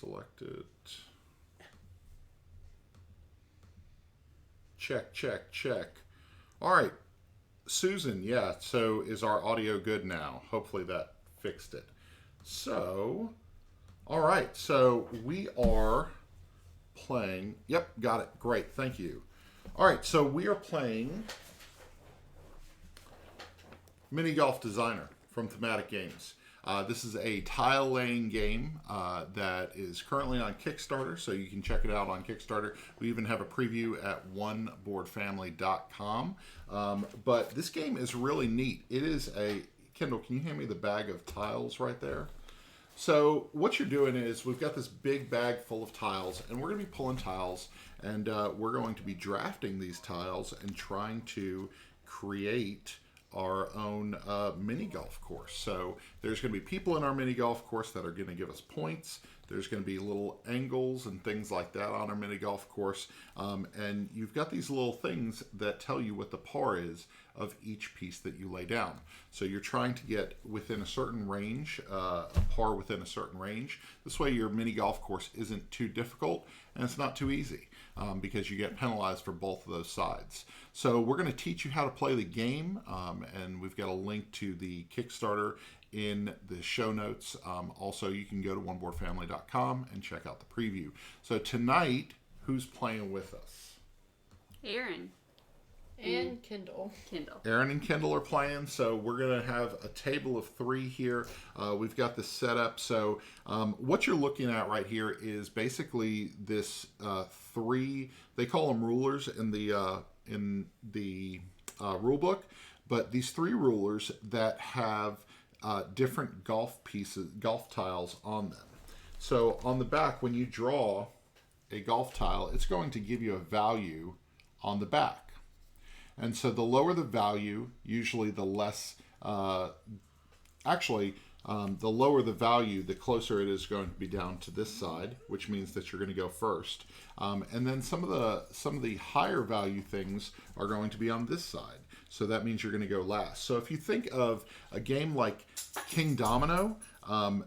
select it. Check, check, check. All right, Susan, yeah, so is our audio good now? Hopefully that fixed it. So, all right, so we are playing. Yep, got it. Great, thank you. All right, so we are playing Mini Golf Designer from Thematic Games. This is a tile laying game that is currently on Kickstarter, so you can check it out on Kickstarter. We even have a preview at oneboardfamily.com. But this game is really neat. It is a... Kendall, can you hand me the bag of tiles right there? So what you're doing is we've got this big bag full of tiles, and we're going to be pulling tiles, and we're going to be drafting these tiles and trying to create our own mini golf course. So there's going to be people in our mini golf course that are going to give us points. There's going to be little angles and things like that on our mini golf course. And you've got these little things that tell you what the par is of each piece that you lay down. So you're trying to get within a certain range, a par within a certain range. This way your mini golf course isn't too difficult and it's not too easy because you get penalized for both of those sides. So we're going to teach you how to play the game, and we've got a link to the Kickstarter in the show notes. Also, you can go to oneboardfamily.com and check out the preview. So tonight, who's playing with us? Aaron. And Kendall. Aaron and Kendall are playing, so we're going to have a table of 3 here. We've got this set up. So what you're looking at right here is basically this 3, they call them rulers in the rule book, but these 3 rulers that have different golf pieces, golf tiles on them. So on the back, when you draw a golf tile, it's going to give you a value on the back. And so the lower the value, usually the less, the lower the value, the closer it is going to be down to this side, which means that you're going to go first. And then some of the higher value things are going to be on this side. So that means you're going to go last. So if you think of a game like King Domino,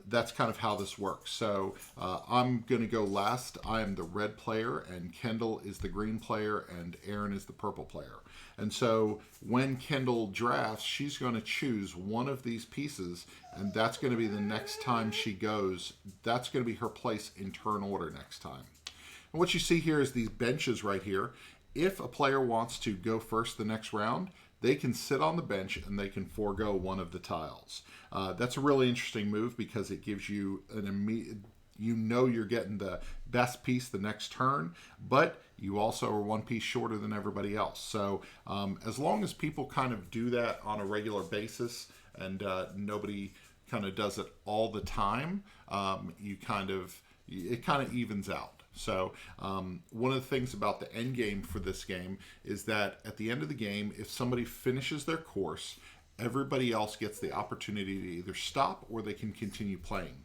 that's kind of how this works. So I'm going to go last. I am the red player, and Kendall is the green player, and Aaron is the purple player. And so when Kendall drafts, she's going to choose one of these pieces, and that's going to be the next time she goes. That's going to be her place in turn order next time. And what you see here is these benches right here. If a player wants to go first the next round, they can sit on the bench and they can forego one of the tiles. That's a really interesting move because it gives you an immediate, you know you're getting the best piece the next turn, but you also are one piece shorter than everybody else. So as long as people kind of do that on a regular basis and nobody kind of does it all the time, it kind of evens out. So one of the things about the end game for this game is that at the end of the game, if somebody finishes their course, everybody else gets the opportunity to either stop or they can continue playing.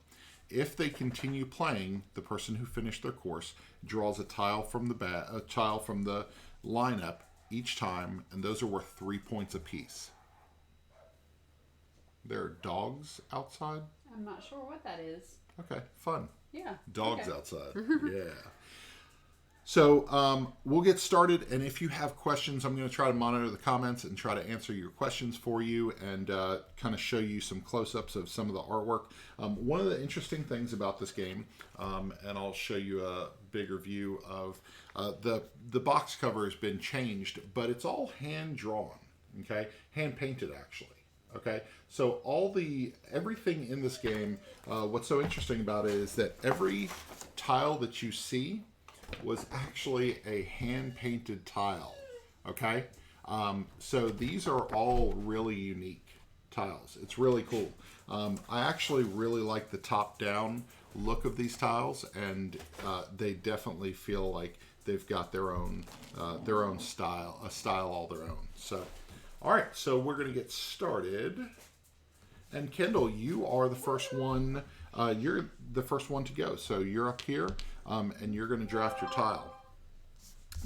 If they continue playing, the person who finished their course draws a tile from the lineup each time, and those are worth 3 points apiece. There are dogs outside? I'm not sure what that is. Okay, fun. Yeah. Dogs okay. outside. Yeah. So we'll get started, and if you have questions, I'm going to try to monitor the comments and try to answer your questions for you and kind of show you some close-ups of some of the artwork. One of the interesting things about this game, and I'll show you a bigger view of the box cover has been changed, but it's all hand-drawn, okay? Hand-painted, actually. Okay, so everything in this game, what's so interesting about it is that every tile that you see was actually a hand-painted tile. Okay, so these are all really unique tiles. It's really cool. I actually really like the top-down look of these tiles, and they definitely feel like they've got their own style, a style all their own. So. All right, so we're going to get started. And Kendall, you are the first one. You're the first one to go. So you're up here, and you're going to draft your tile.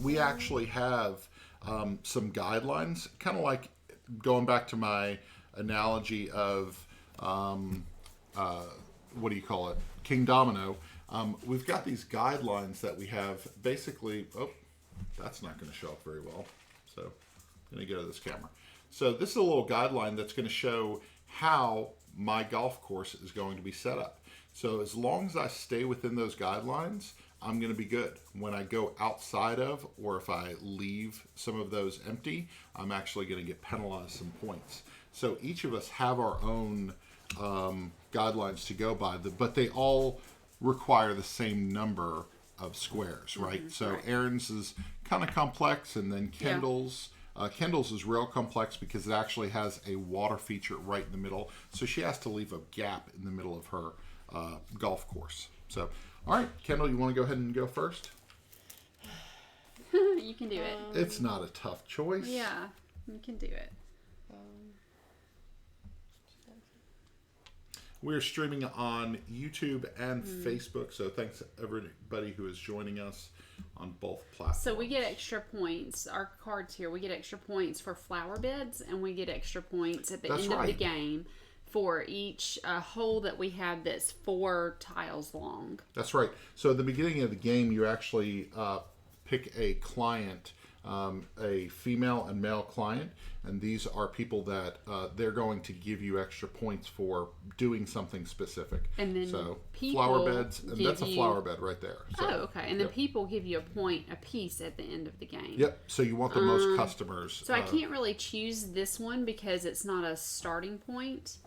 We actually have some guidelines, kind of like going back to my analogy of, what do you call it? King Domino. we've got these guidelines that we have basically. Oh, that's not going to show up very well. So I'm going to go to this camera. So this is a little guideline that's going to show how my golf course is going to be set up. So as long as I stay within those guidelines, I'm going to be good. When I go outside of, or if I leave some of those empty, I'm actually going to get penalized some points. So each of us have our own guidelines to go by, but they all require the same number of squares, right? So right. Aaron's is kind of complex, and then Kendall's. Kendall's is real complex because it actually has a water feature right in the middle. So she has to leave a gap in the middle of her golf course. So, all right, Kendall, you want to go ahead and go first? You can do it. It's not a tough choice. Yeah, you can do it. We're streaming on YouTube and Facebook, so thanks to everybody who is joining us on both platforms. So we get extra points. Our cards here, we get extra points for flower beds, and we get extra points at the That's end of the right. game for each hole that we have that's 4 tiles long. That's right. So at the beginning of the game, you actually pick a client, a female and male client, and these are people that they're going to give you extra points for doing something specific. And then so people flower beds, and give that's a you- flower bed right there. So, Oh, okay. And then yep. people give you a point a piece at the end of the game. Yep. So you want the most customers. So I can't really choose this one because it's not a starting point,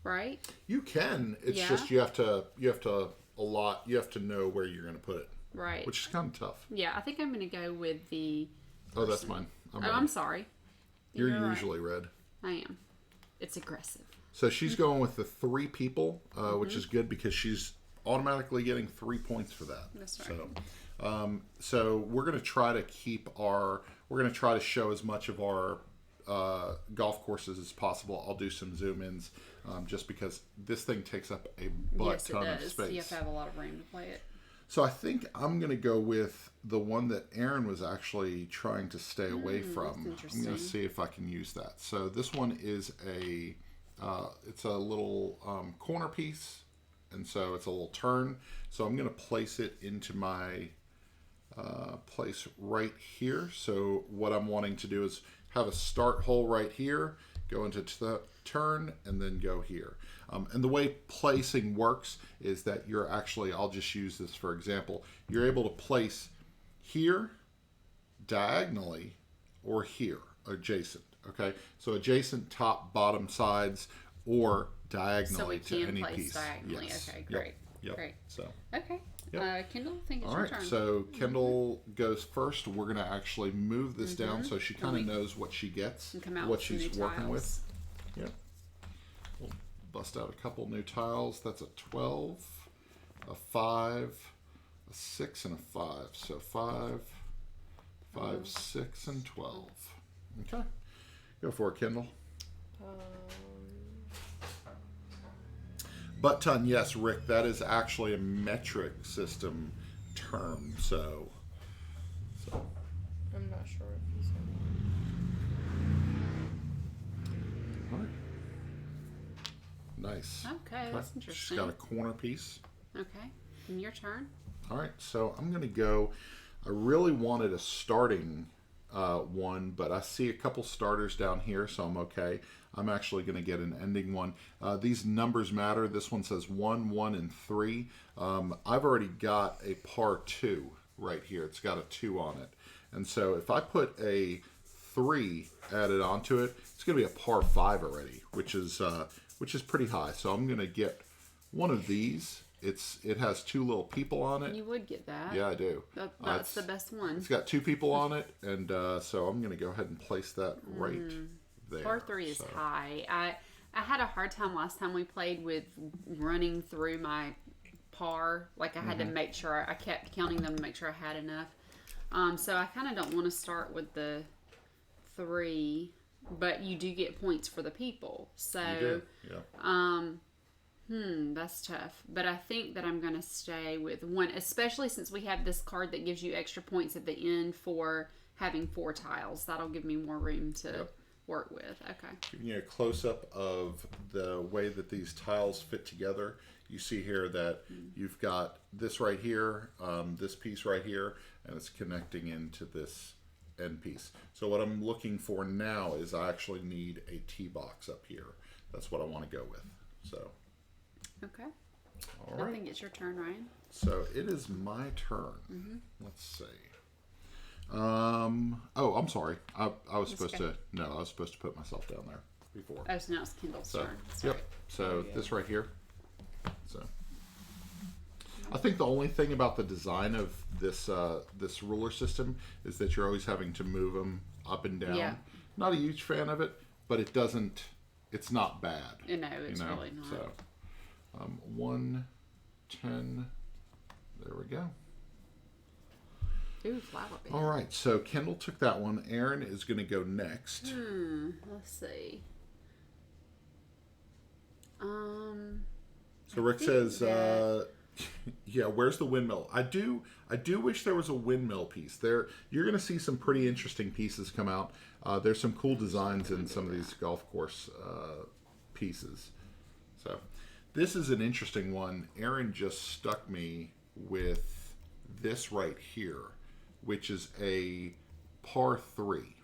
right? You can. It's Yeah. just you have to allot. You have to know where you're going to put it, Right. which is kind of tough. Yeah, I think I'm going to go with the... Oh, that's mine. Oh, ready. I'm sorry. You're right. usually red. I am. It's aggressive. So she's going with the 3 people, which is good because she's automatically getting 3 points for that. That's right. So we're going to try to we're going to try to show as much of our golf courses as possible. I'll do some zoom ins just because this thing takes up a butt ton of space. You have to have a lot of room to play it. So I think I'm going to go with the one that Aaron was actually trying to stay away from. that's I'm going to interesting. see if I can use that. So this one is it's a little corner piece, and so it's a little turn. So I'm going to place it into my place right here. So what I'm wanting to do is have a start hole right here, go into the turn, and then go here. And the way placing works is that you're actually, I'll just use this for example, you're able to place here, diagonally, or here, adjacent. Okay, so adjacent, top, bottom, sides, or diagonally So we to can any place piece. diagonally. Yes. Okay, Yep. great. Yep. Great. So. Okay. Yep. Kendall, I think it's All your right, turn. so Kendall goes first. We're going to actually move this down so she kind of we- knows what she gets, And come out what with some she's new working tiles. with. Yep. We'll bust out a couple new tiles. That's a 12, a 5, a 6, and a 5. So 5, 5, 6, and 12. Okay. Go for it, Kendall. Butt ton, yes, Rick. That is actually a metric system term. So I'm not sure if he's all right. Nice. Okay, that's She's interesting. got a corner piece. Okay, and your turn. All right, so I'm going to go. I really wanted a starting one, but I see a couple starters down here, so I'm okay. I'm actually going to get an ending one. These numbers matter. This one says 1, 1, and 3. I've already got a par 2 right here. It's got a 2 on it. And so if I put a 3 added onto it, it's going to be a par 5 already, which is pretty high. So I'm going to get one of these. It has 2 little people on it. You would get that. Yeah, I do. That's the best one. It's got 2 people on it, and so I'm going to go ahead and place that right there. Par 3 is So, high. I had a hard time last time we played with running through my par. Like I had to make sure I kept counting them to make sure I had enough. So I kind of don't want to start with the 3, but you do get points for the people. So You do, yeah. that's tough. But I think that I'm going to stay with 1, especially since we have this card that gives you extra points at the end for having 4 tiles. That'll give me more room to work with. Okay. Giving you a close-up of the way that these tiles fit together. You see here that you've got this right here, this piece right here, and it's connecting into this end piece. So what I'm looking for now is I actually need a T-box up here. That's what I want to go with. So, Okay. all I right. think it's your turn, Ryan. So it is my turn. Let's see. Oh, I'm sorry. I was supposed okay. to. No, I was supposed to put myself down there before. Oh, so now it's Kendall's So, turn. yep. So yeah. this right here. So, I think the only thing about the design of this this ruler system is that you're always having to move them up and down. Yeah. Not a huge fan of it, but it doesn't. It's not bad. No, it's really not. So, 1, 10. There we go. Ooh, flower bed. All right. So Kendall took that one. Aaron is going to go next. Let's see. So Rick think says, that- "Yeah, where's the windmill? I do wish there was a windmill piece there. You're going to see some pretty interesting pieces come out. There's some cool designs in some of these golf course pieces. So this is an interesting one. Aaron just stuck me with this right here, which is a par 3.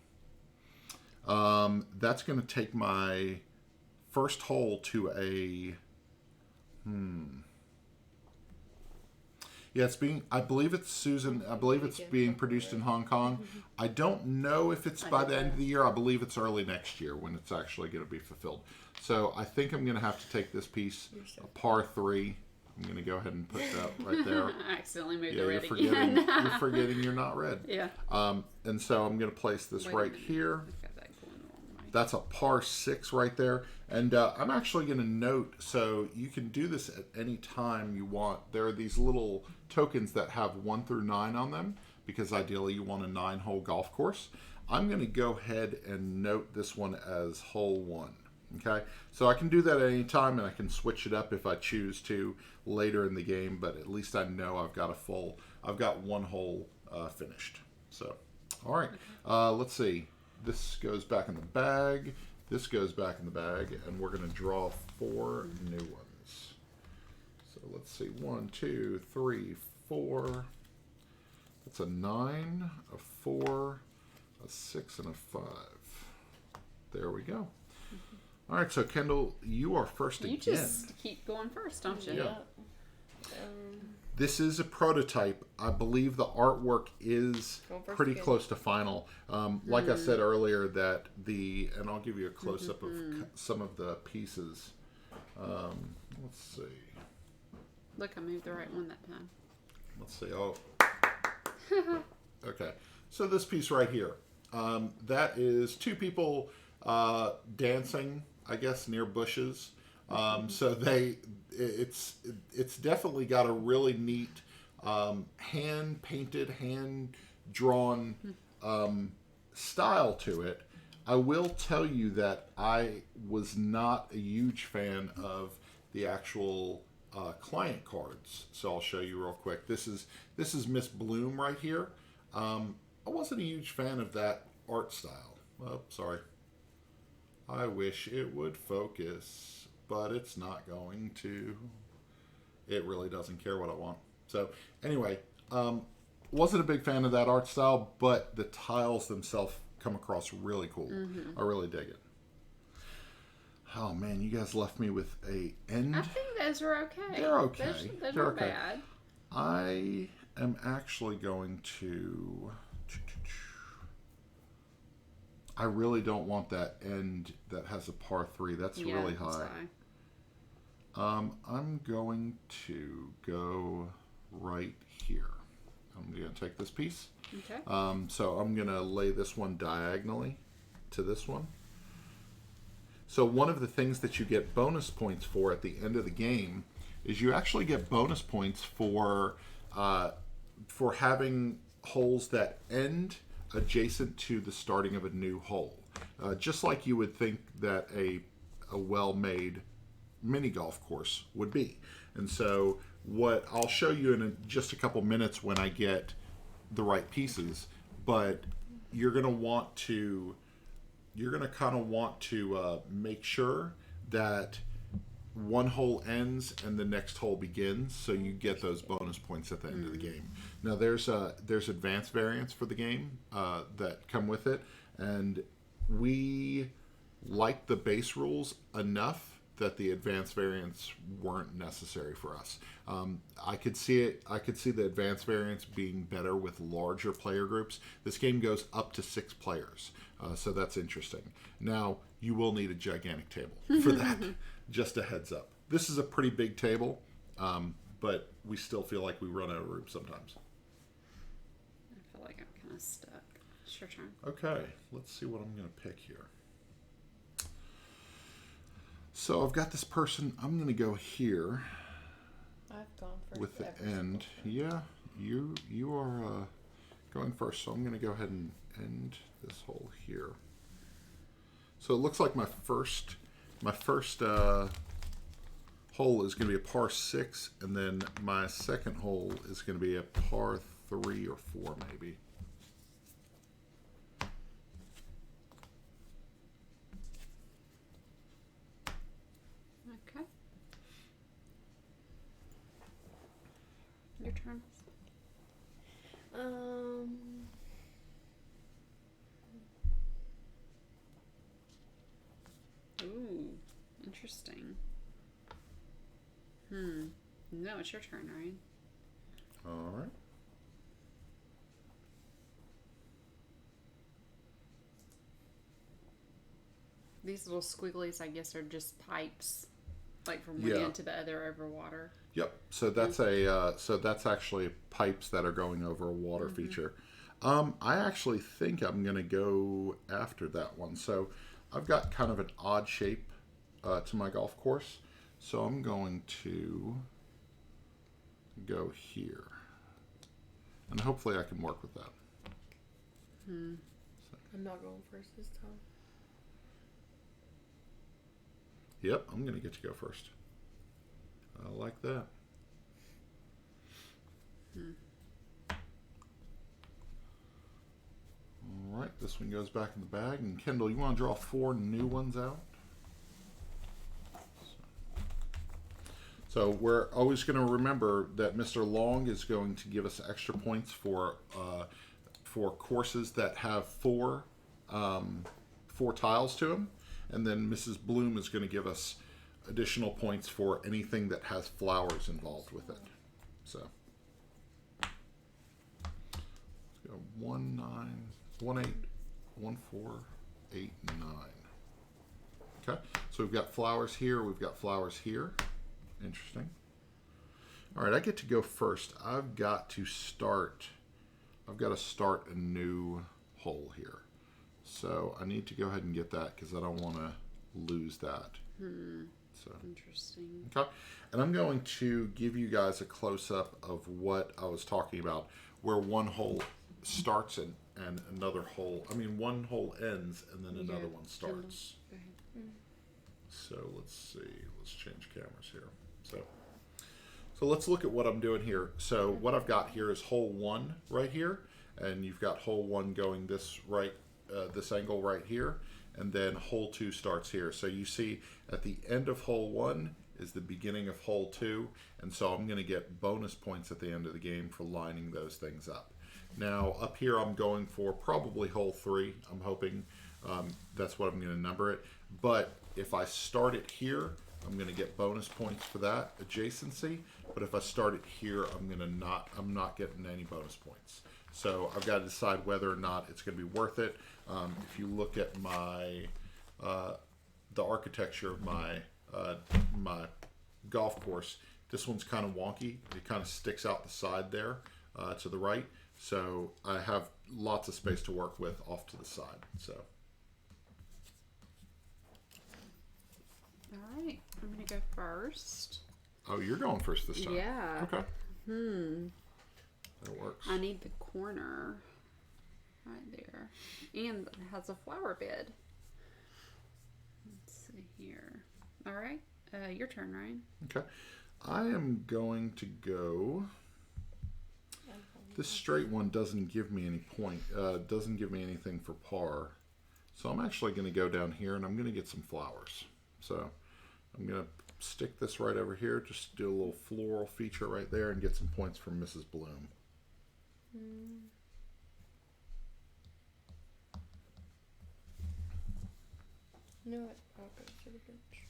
That's going to take my first hole to a yeah, I believe it's Susan. I believe it's being produced in Hong Kong. I don't know if it's by the end of the year. I believe it's early next year when it's actually going to be fulfilled. So I think I'm going to have to take this piece, a par 3. I'm going to go ahead and put that right there. I accidentally moved Yeah, the you're red forgetting. again. You're forgetting you're not red. Yeah. And so I'm going to place this Wait a right minute. here. I've got that going the wrong way. That's a par 6 right there. And I'm actually going to note, so you can do this at any time you want. There are these little tokens that have 1 through 9 on them, because ideally you want a 9-hole golf course. I'm going to go ahead and note this one as hole 1. Okay, so I can do that at any time, and I can switch it up if I choose to later in the game, but at least I know I've got 1 hole finished. So, all right, let's see. This goes back in the bag. This goes back in the bag, and we're going to draw 4 new ones. So let's see, 1, 2, 3, 4. That's a 9, a 4, a 6, and a 5. There we go. All right, so Kendall, you are first You again. just keep going first, don't you? Yeah. This is a prototype. I believe the artwork is Go first pretty again. close to final. Like I said earlier, that and I'll give you a close up of some of the pieces. Let's see. Look, I moved the right one that time. Let's see. Oh, okay. So this piece right here, that is 2 people dancing, I guess, near bushes. So it's definitely got a really neat hand painted, hand drawn style to it. I will tell you that I was not a huge fan of the actual client cards. So I'll show you real quick. This is Miss Bloom right here. I wasn't a huge fan of that art style. Oh, sorry. I wish it would focus, but it's not going to. It really doesn't care what I want. So anyway, wasn't a big fan of that art style, but the tiles themselves come across really cool. I really dig it. Oh man, you guys left me with a end. I think those are okay. They're okay. Those They're aren't okay. bad. I am actually going to. I really don't want that end that has a par 3. That's Yeah, really that's high. fine. I'm going to go right here. I'm going to take this piece. Okay. So I'm going to lay this one diagonally to this one. So one of the things that you get bonus points for at the end of the game is you actually get bonus points for having holes that end adjacent to the starting of a new hole. Just like you would think that a well-made mini golf course would be. And so what I'll show you in just a couple minutes when I get the right pieces, but you're going to want to you're gonna kind of want to make sure that one hole ends and the next hole begins, so you get those bonus points at the end of the game. Now there's advanced variants for the game that come with it, and we like the base rules enough that the advanced variants weren't necessary for us. I could see it. I could see the advanced variants being better with larger player groups. This game goes up to 6 players, so that's interesting. Now you will need a gigantic table for that. Just a heads up. This is a pretty big table, but we still feel like we run out of room sometimes. I feel like I'm kind of stuck. It's your turn. Okay, let's see what I'm going to pick here. So I've got this person. I'm going to go here I've gone first. with the every end. single time. Yeah, you are going first. So I'm going to go ahead and end this hole here. So it looks like my first hole is going to be a par 6, and then my second hole is going to be a par 3 or 4 maybe. Okay. Your turn. Ooh, interesting. No, it's your turn, right? All right. These little squigglies, I guess, are just pipes, like from one Yeah. end to the other over water. Yep. So that's that's actually pipes that are going over a water feature. I actually think I'm gonna go after that one. So I've got kind of an odd shape to my golf course. So I'm going to go here, and hopefully I can work with that. I'm not going first this time. Yep, I'm gonna get to go first. I like that. All right, this one goes back in the bag. And Kendall, you want to draw 4 new ones out? So we're always going to remember that Mr. Long is going to give us extra points for courses that have 4 tiles to them, and then Mrs. Bloom is going to give us additional points for anything that has flowers involved with it. So let's go 1 9 1 8 1 4 8 9. Okay, so we've got flowers here. We've got flowers here. Interesting. All right, I get to go first. I've got to start a new hole here. So I need to go ahead and get that because I don't want to lose that. So Interesting. okay, and I'm going to give you guys a close-up of what I was talking about, where one hole starts and another hole. I mean, one hole ends and then another one starts. Go ahead. So let's see. Let's change cameras here. So let's look at what I'm doing here. So what I've got here is hole 1 right here, and you've got hole 1 going this angle right here, and then hole 2 starts here. So you see at the end of hole 1 is the beginning of hole 2, and so I'm going to get bonus points at the end of the game for lining those things up. Now up here I'm going for probably hole 3. I'm hoping that's what I'm going to number it. But if I start it here, I'm going to get bonus points for that adjacency. But if I start it here, I'm not getting any bonus points. So I've got to decide whether or not it's going to be worth it. If you look at my the architecture of my my golf course, this one's kind of wonky. It kind of sticks out the side there to the right. So I have lots of space to work with off to the side. So. All right, I'm gonna go first. Oh, you're going first this time. Yeah. Okay. That works. I need the corner right there, and it has a flower bed. Let's see here. All right, your turn, Ryan. Okay. I am going to go. This straight one doesn't give me any point. Doesn't give me anything for par. So I'm actually going to go down here and I'm going to get some flowers. So I'm going to stick this right over here, just do a little floral feature right there and get some points from Mrs. Bloom. You know what? I'll go to the bench.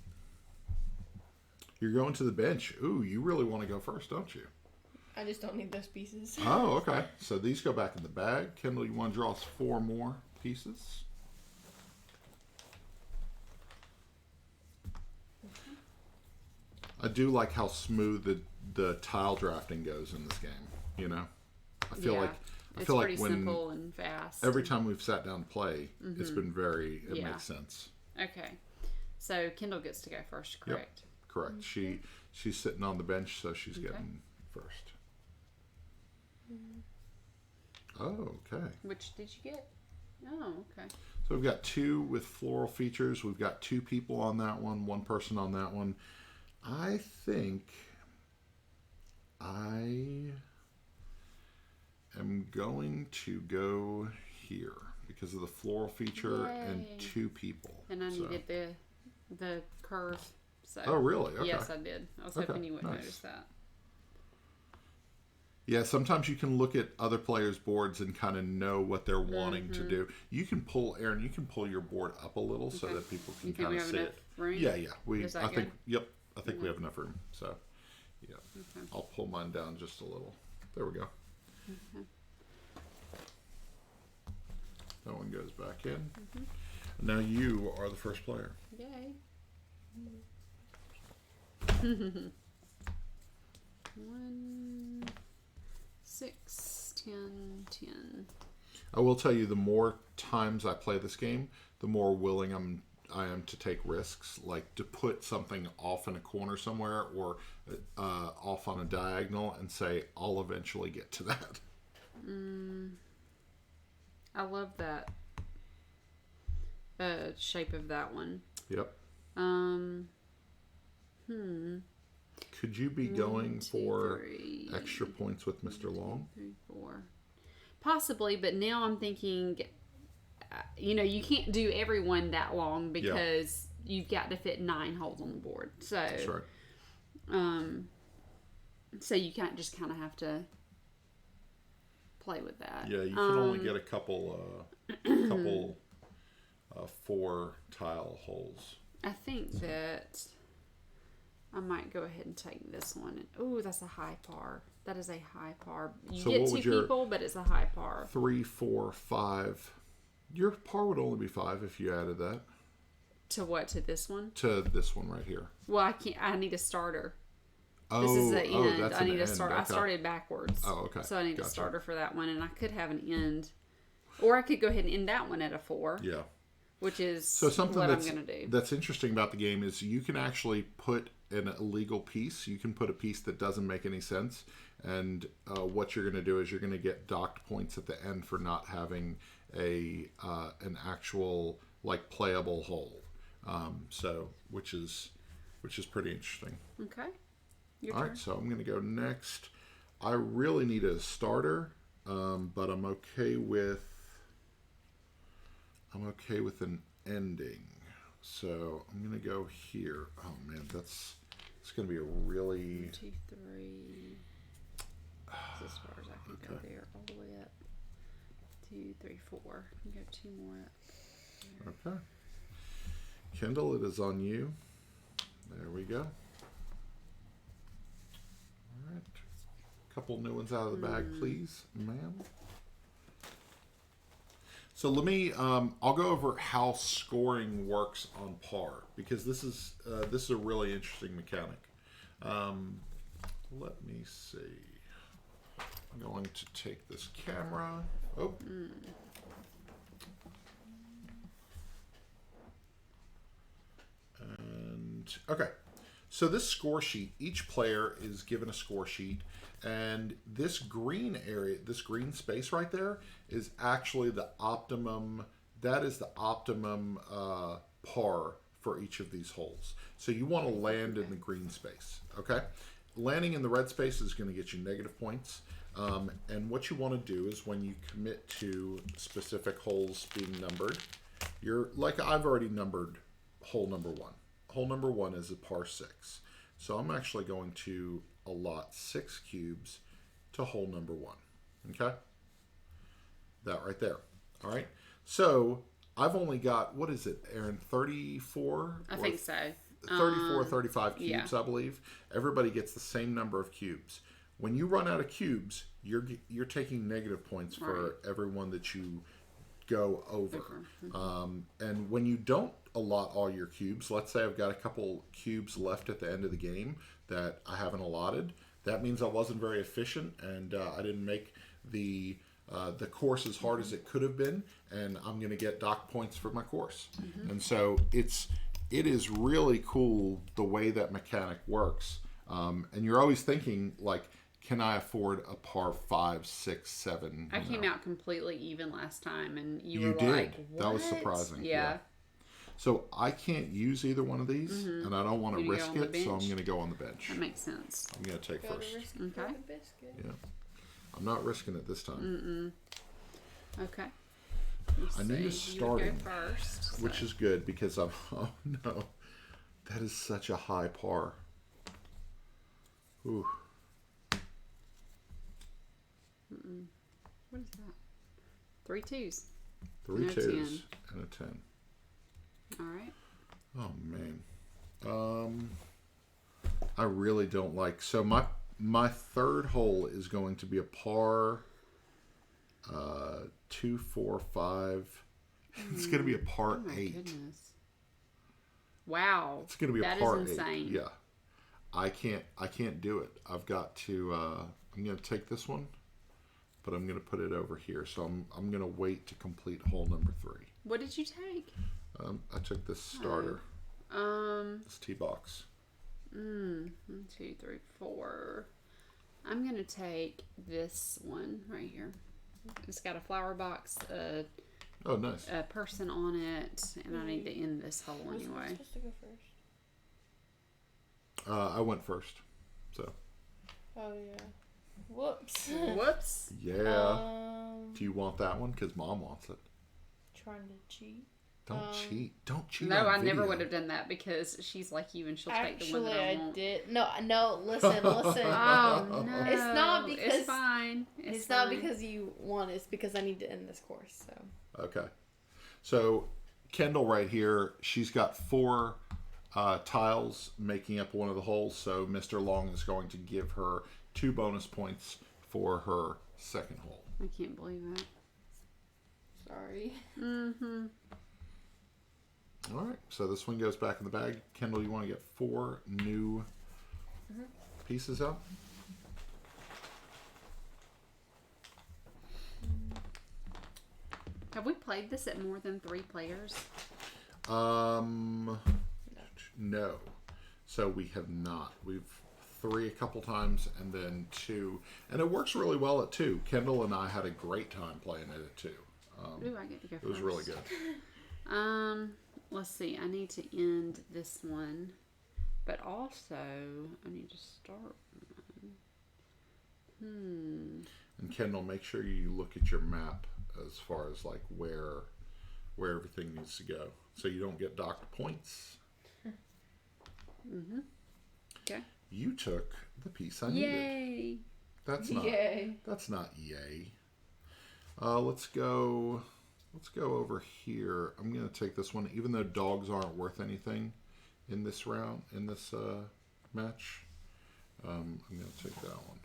You're going to the bench. Ooh, you really want to go first, don't you? I just don't need those pieces. Oh, okay. So these go back in the bag. Kendall, you want to draw us 4 more pieces? I do like how smooth the tile drafting goes in this game. You know, I feel like it's pretty simple and fast. Every time we've sat down to play, it's been it makes sense. Okay, so Kendall gets to go first, correct? Yep, correct. Okay. She's sitting on the bench, so she's getting first. Oh, okay. Which did you get? Oh, okay. So we've got 2 with floral features. We've got 2 people on that one person on that one. I think I am going to go here because of the floral feature and 2 people. And I needed the curve. So. Oh, really? Okay. Yes, I did. I was hoping you wouldn't notice that. Yeah, sometimes you can look at other players' boards and kind of know what they're wanting to do. You can pull, Aaron, your board up a little so that people can kind of see it. Room? Yeah. I think, good? I think we have enough room. So, yeah. Okay. I'll pull mine down just a little. There we go. Okay. That one goes back in. Now you are the first player. Yay. 1, 6, 10, 10. I will tell you, the more times I play this game, the more willing I am to take risks, like to put something off in a corner somewhere or off on a diagonal and say, I'll eventually get to that. I love that shape of that one. Yep. Could you be going for extra points with Mr. Long? 2, 3, 4. Possibly, but now I'm thinking, you can't do everyone that long because you've got to fit 9 holes on the board. So, that's right. So you can't just kind of have to play with that. Yeah, you can only get a couple 4 tile holes. I think that I might go ahead and take this one. Oh, that's a high par. That is a high par. You get 2 people, but it's a high par. 3, 4, 5. Your par would only be 5 if you added that. To what? To this one? To this one right here. Well, I can't. I need a starter. Oh, this is the end. That's I need a start. Okay. I started backwards. Oh, okay. So I need a starter for that one, and I could have an end, or I could go ahead and end that one at a 4. Yeah. Which is something what I'm that's, going to do. That's interesting about the game is you can actually put an illegal piece. You can put a piece that doesn't make any sense, and what you're going to do is you're going to get docked points at the end for not having an actual playable hole. So which is pretty interesting. Okay. All right, so I'm going to go next. I really need a starter, but I'm okay with an ending. So I'm going to go here. Oh man, it's going to be a really 2, 3. That's as far as I can go there, all the way up. 2, 3, 4. I can go 2 more up. Okay. Kendall, it is on you. There we go. All right. Couple new ones out of the bag, please, ma'am. So let me, I'll go over how scoring works on par, because this is a really interesting mechanic. Let me see. I'm going to take this camera. Oh. And, okay. So this score sheet, each player is given a score sheet, and this green area, this green space right there is actually the optimum, that is the optimum par for each of these holes. So you want to land in the green space, okay? Landing in the red space is going to get you negative points. And what you want to do is when you commit to specific holes being numbered, you're like I've already numbered hole number 1. Hole number 1 is a par 6. So I'm actually going to allot 6 cubes to hole number 1. Okay? That right there. All right. So I've only got, what is it, Aaron, 34? I think so. 34, 35 cubes, yeah. I believe. Everybody gets the same number of cubes. When you run out of cubes, you're taking negative points for everyone that you go over. And when you don't allot all your cubes, let's say I've got a couple cubes left at the end of the game that I haven't allotted, that means I wasn't very efficient and I didn't make the course as hard as it could have been, and I'm going to get dock points for my course. And so it is really cool the way that mechanic works. And you're always thinking, like, can I afford a par 5, 6, 7? I came out completely even last time, and you were did. like, what? That was surprising. Yeah. So I can't use either one of these, and I don't want to You risk go on the it, so I'm bench? going to go on the bench. That makes sense. I'm going to take Gotta first. risk it for Okay. the biscuit. Yeah. I'm not risking it this time. Okay. I knew you You starting, would go first. which is good because I'm. Oh no, that is such a high par. Ooh. What is that? 3 2s. 3 And a 2s and a 10. All right. Oh man. I really don't like. So my third hole is going to be a par. 2, 4, 5. It's going to be a par Oh my 8. goodness. Wow. It's going to be a That par is 8. insane. Yeah. I can't do it. I've got to. I'm going to take this one, but I'm going to put it over here. So I'm going to wait to complete hole number 3. What did you take? I took this starter, this tee box. 1, 2, 3, 4. I'm gonna take this one right here. It's got a flower box, Oh, nice. a person on it, and I need to end this hole Who's anyway. supposed to go first? I went first. So Oh yeah. Whoops. Whoops. yeah. Do you want that one? Because Mom wants it. Trying to cheat. Don't cheat. Don't cheat. No, on I never video. would have done that because she's like you and she'll take the one Actually, that I I want. did. No. Listen. Oh no! It's not It's because- fine. It's not fine. because you want. It's because I need to end this course. So. Okay. So Kendall right here, she's got 4 tiles making up one of the holes. So Mr. Long is going to give her 2 bonus points for her second hole. I can't believe that. Sorry. All right. So this one goes back in the bag. Kendall, you want to get 4 new pieces out? Have we played this at more than 3 players? No. So we have not. We've 3 a couple times and then 2. And it works really well at 2. Kendall and I had a great time playing it at 2. Ooh, I get to go first. It was really good. Let's see. I need to end this one, but also I need to start one. And Kendall, make sure you look at your map as far as like where everything needs to go, so you don't get docked points. Okay. You took the piece I needed. Yay! That's not. Yay. That's not yay. Let's go over here. I'm gonna take this one, even though dogs aren't worth anything in this round, in this match. I'm gonna take that one.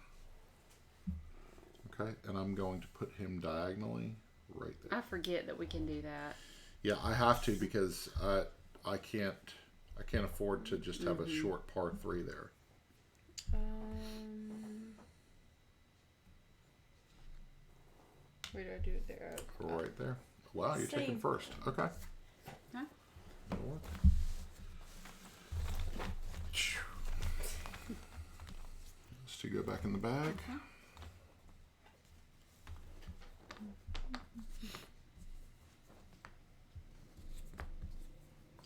Okay, and I'm going to put him diagonally right there. I forget that we can do that. Yeah, I have to because I can't afford to just have a short par 3 there. Where do I do it there? Right there. Wow, you're taking Same. first. Okay. Huh? That'll work. Let's 2 go back in the bag.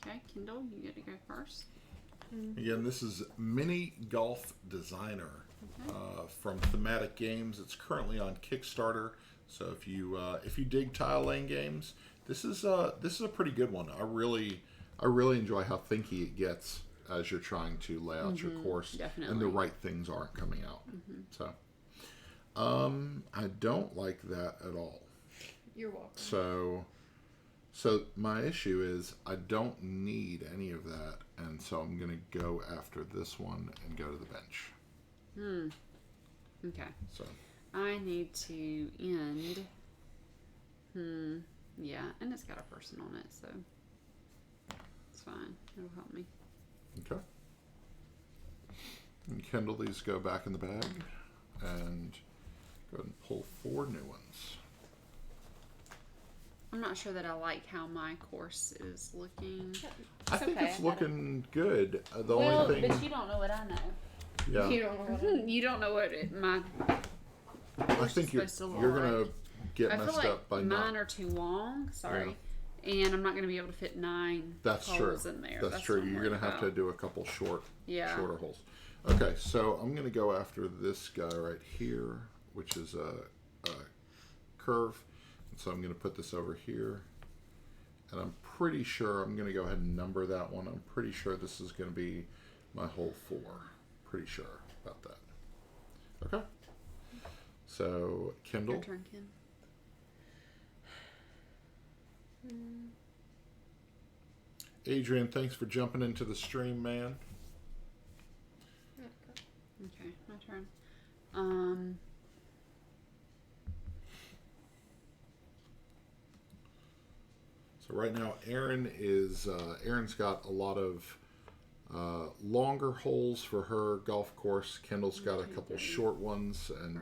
Okay, Kendall, you get to go first. Again, this is Mini Golf Designer from Thematic Games. It's currently on Kickstarter. So if you dig tile laying games, This is a pretty good one. I really enjoy how thinky it gets as you're trying to lay out your course, definitely. and the right things aren't coming out. So, I don't like that at all. You're welcome. So my issue is I don't need any of that, and so I'm gonna go after this one and go to the bench. Okay. So I need to end. Yeah, and it's got a person on it, so it's fine. It'll help me. okay. And Kendall, these go back in the bag, and go ahead and pull 4 new ones. I'm not sure that I like how my course is looking. I think okay, it's I got looking good. The Well, only thing, but you don't know what I know. yeah, You don't know what You don't know what my. I think you're supposed to you're look gonna get I feel messed like up by mine not. are too long. Sorry. And I'm not going to be able to fit 9 That's true. holes in there. That's true. what I'm You're worried gonna have to about. do a couple shorter holes. Okay, so I'm gonna go after this guy right here, which is a curve. And so I'm gonna put this over here, and I'm pretty sure I'm gonna go ahead and number that one. I'm pretty sure this is gonna be my hole 4. Pretty sure about that. Okay. So Kendall, Your turn, Ken. Adrian, thanks for jumping into the stream, man. Okay, my turn. So right now, Aaron's got a lot of longer holes for her golf course. Kendall's got a couple short ones, and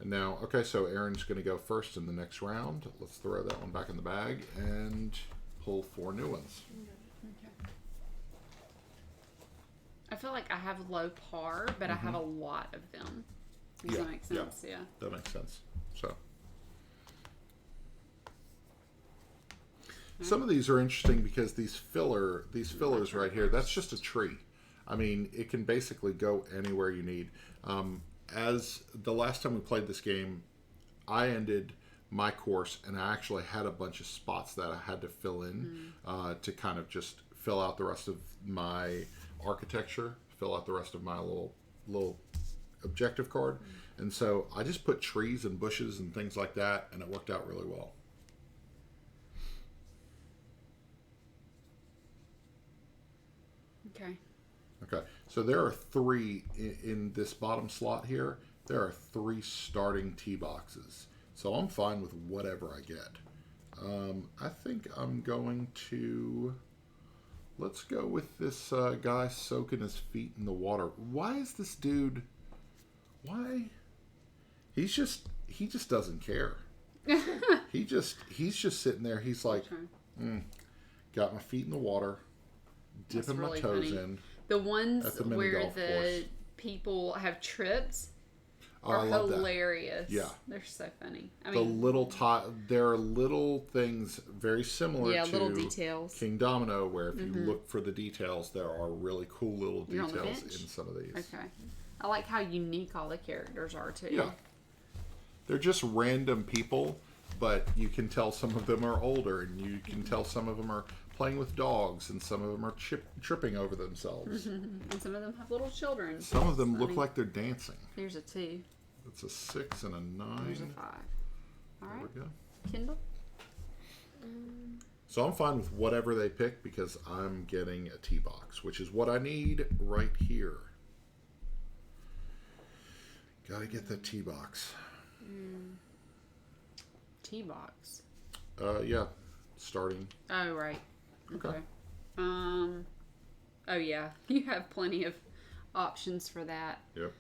now, okay, so Aaron's going to go first in the next round. Let's throw that one back in the bag and pull 4 new ones. Okay. I feel like I have low par, but I have a lot of them. Does that make sense? Yeah. That makes sense. So some of these are interesting because these fillers right here, that's just a tree. I mean, it can basically go anywhere you need. As the last time we played this game, I ended my course and I actually had a bunch of spots that I had to fill in to kind of just fill out the rest of my architecture, fill out the rest of my little objective card. And so I just put trees and bushes and things like that, and it worked out really well. Okay. Okay, so there are 3 in this bottom slot here. There are 3 starting tee boxes. So I'm fine with whatever I get. I think I'm going to... Let's go with this guy soaking his feet in the water. Why is this dude... Why? He just doesn't care. He's just sitting there. He's like, got my feet in the water, dipping my really toes funny. in. The ones At the mini where golf the course. people have trips Oh, are I love that. hilarious. Yeah. They're so funny. I The mean, little there are little things very similar yeah, to little details. King Domino, where if you look for the details, there are really cool little You're on the details bench? in some of these. Okay. I like how unique all the characters are too. Yeah. They're just random people, but you can tell some of them are older, and you can tell some of them are playing with dogs, and some of them are tripping over themselves. And some of them have little children. Some of them look Funny. like they're dancing. There's a 2. It's a 6 and a 9. There's a 5. All There right. we go. Kindle. So I'm fine with whatever they pick because I'm getting a tee box, which is what I need right here. Gotta get that tee box. Tee box. Yeah, starting. Oh right. Okay. Oh yeah. You have plenty of options for that. Yep.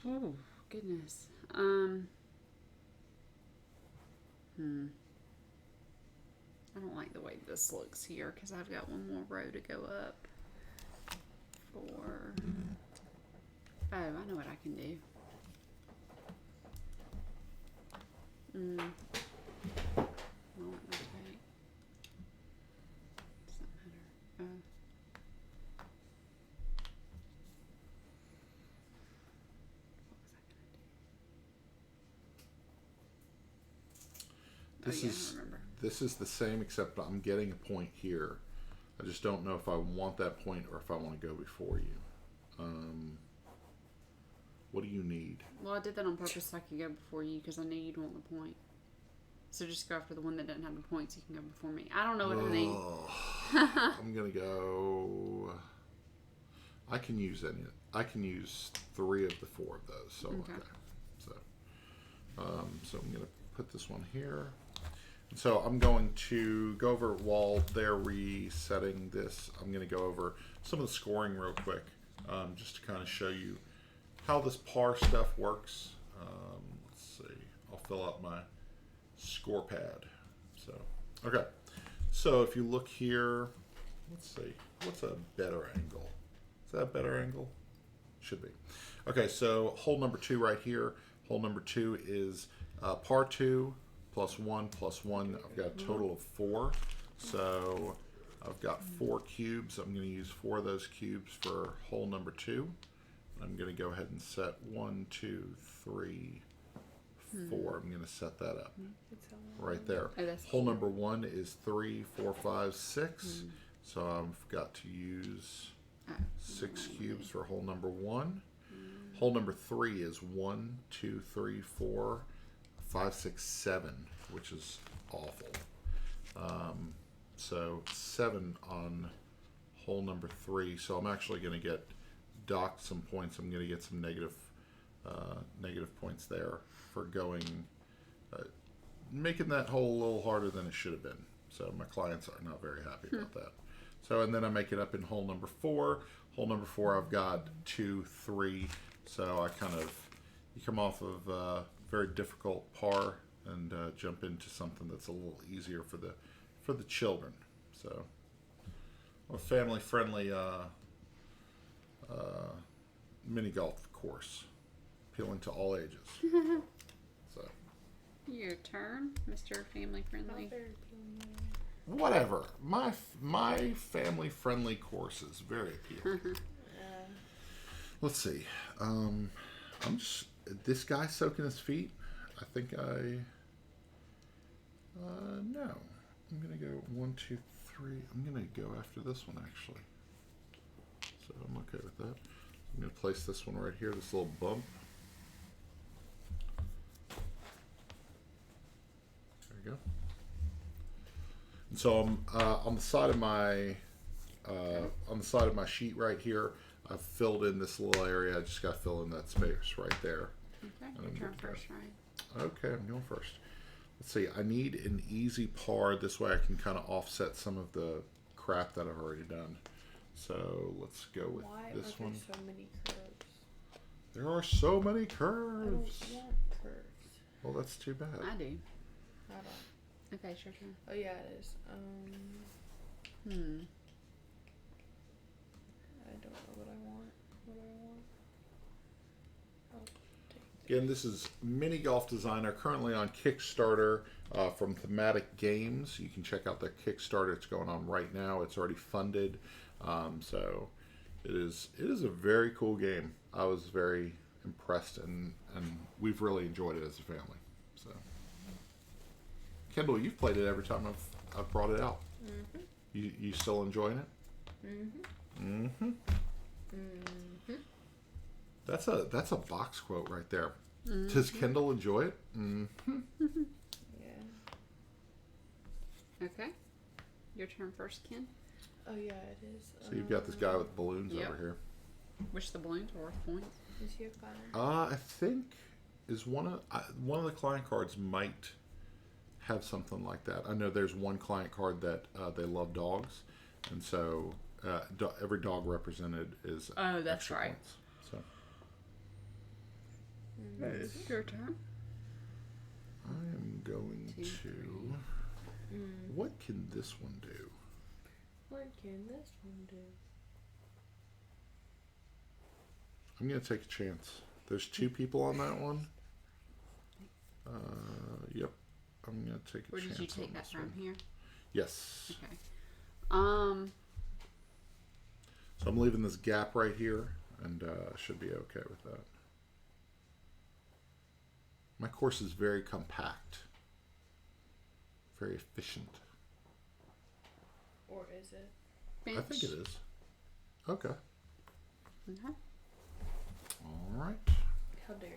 Oh goodness. I don't like the way this looks here because I've got one more row to go up. Oh, I know what I can do. I'll rotate. Doesn't matter. What was I gonna do? This I is remember. this is the same except I'm getting a point here. I just don't know if I want that point or if I want to go before you. What do you need? Well, I did that on purpose so I could go before you because I knew you'd want the point. So just go after the one that doesn't have the points. You can go before me. I don't know what I need. I'm gonna go. I can use any. I can use 3 of the 4 of those. So okay. So I'm gonna put this one here. And so I'm going to go over while they're resetting this. I'm gonna go over some of the scoring real quick, just to kind of show you how this par stuff works. Let's see. I'll fill out my score pad. So, okay. So if you look here, let's see. What's a better angle? Is that a better angle? Should be. Okay, so hole number 2 right here. Hole number 2 is par 2 plus 1 plus 1. I've got a total of 4. So I've got 4 cubes. I'm going to use 4 of those cubes for hole number 2. I'm going to go ahead and set 1, 2, 3, 4. I'm going to set that up right there. Oh, that's hole cute. number 1 is 3, 4, 5, 6. So I've got to use 6 cubes for hole number 1. Hole number 3 is 1, 2, 3, 4, 5, 6, 7, which is awful. So 7 on hole number 3. So I'm actually going to get docked some points. I'm going to get some negative points there for going, making that hole a little harder than it should have been. So my clients are not very happy about that. So, and then I make it up in hole number 4. Hole number 4, I've got 2, 3. So I kind of, you come off of a very difficult par and jump into something that's a little easier for the children. So a family-friendly mini golf course, appealing to all ages. So Your turn, Mr. Family Friendly. whatever, my family-friendly course is very appealing. Let's see. I'm just this guy soaking his feet. I think no. I'm gonna go 1, 2, 3. I'm gonna go after this one actually. So I'm okay with that. I'm gonna place this one right here. This little bump. There you go. And so I'm on the side of my sheet right here. I've filled in this little area. I just got to fill in that space right there. Okay, And your I'm turn good to go. first, right? Okay, I'm going first. Let's see. I need an easy par. This way I can kind of offset some of the crap that I've already done. So let's go with Why this are one. there so many curves? There are so many I don't curves. want curves. Well, that's too bad. I do. I don't. Okay, it's your turn. Oh yeah, it is. I don't know what I want. What do I want? I'll take Again, this is Mini Golf Designer, currently on Kickstarter from Thematic Games. You can check out the Kickstarter. It's going on right now. It's already funded. So it is a very cool game. I was very impressed, and we've really enjoyed it as a family. So, Kendall, you've played it every time I've brought it out. Mm-hmm. You still enjoying it? Mm-hmm. Mm-hmm. Mm-hmm. That's a box quote right there. Mm-hmm. Does Kendall enjoy it? Mm-hmm. Yeah. Okay. Your turn first, Ken. Oh yeah, it is. So you've got this guy with balloons Yep. over here. Which the balloons are worth points. Is he a climber? I think is one of the client cards might have something like that. I know there's one client card that they love dogs, and so every dog represented is Oh, that's extra right. points. So Your turn. I am going 2, to. 3. What can this one do? What can this one do? I'm going to take a chance. There's 2 people on that one. Yep. I'm going to take a Where chance. did you take on that this from? one. Here. Yes. Okay. So I'm leaving this gap right here, and should be okay with that. My course is very compact. Very efficient. Or is it? Bench. I think it is. Okay. Okay. All right. How dare you?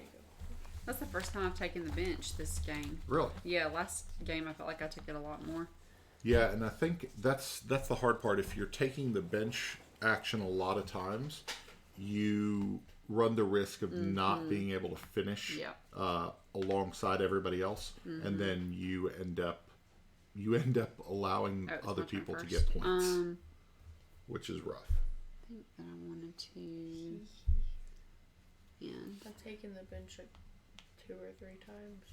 That's the first time I've taken the bench this game. Really? Yeah, last game I felt like I took it a lot more. Yeah, and I think that's the hard part. If you're taking the bench action a lot of times, you run the risk of not being able to finish Yeah. alongside everybody else, and then you end up allowing Oh, it's other my turn people to first. get points, which is rough. I think that I wanted to end. I've taken the bench like 2 or 3 times.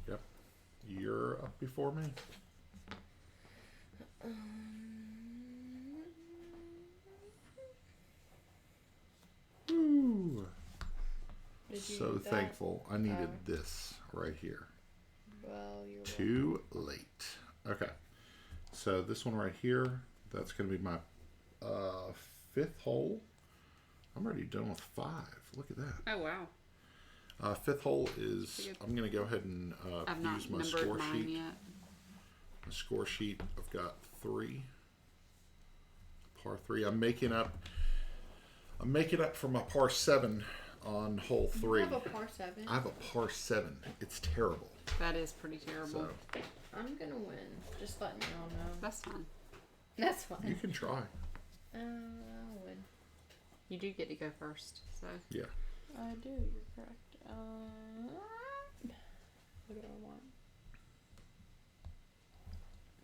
Yep, you're up before me. Ooh, Did you so need that? thankful. I needed Oh. this right here. Well, you're Too late. Okay. So this one right here, that's going to be my 5th hole. I'm already done with 5. Look at that. Oh wow. 5th hole is, Pretty good. I'm going to go ahead and I've not use my numbered score mine sheet. yet. My score sheet, I've got 3. Par 3. I'm making up for my par 7 on hole 3. You have a par 7? I have a par 7. It's terrible. That is pretty terrible. So I'm gonna win. Just letting y'all know. That's fine. That's you fine. can try. I'll win. You do get to go first, so Yeah. I do. You're correct. What do I want?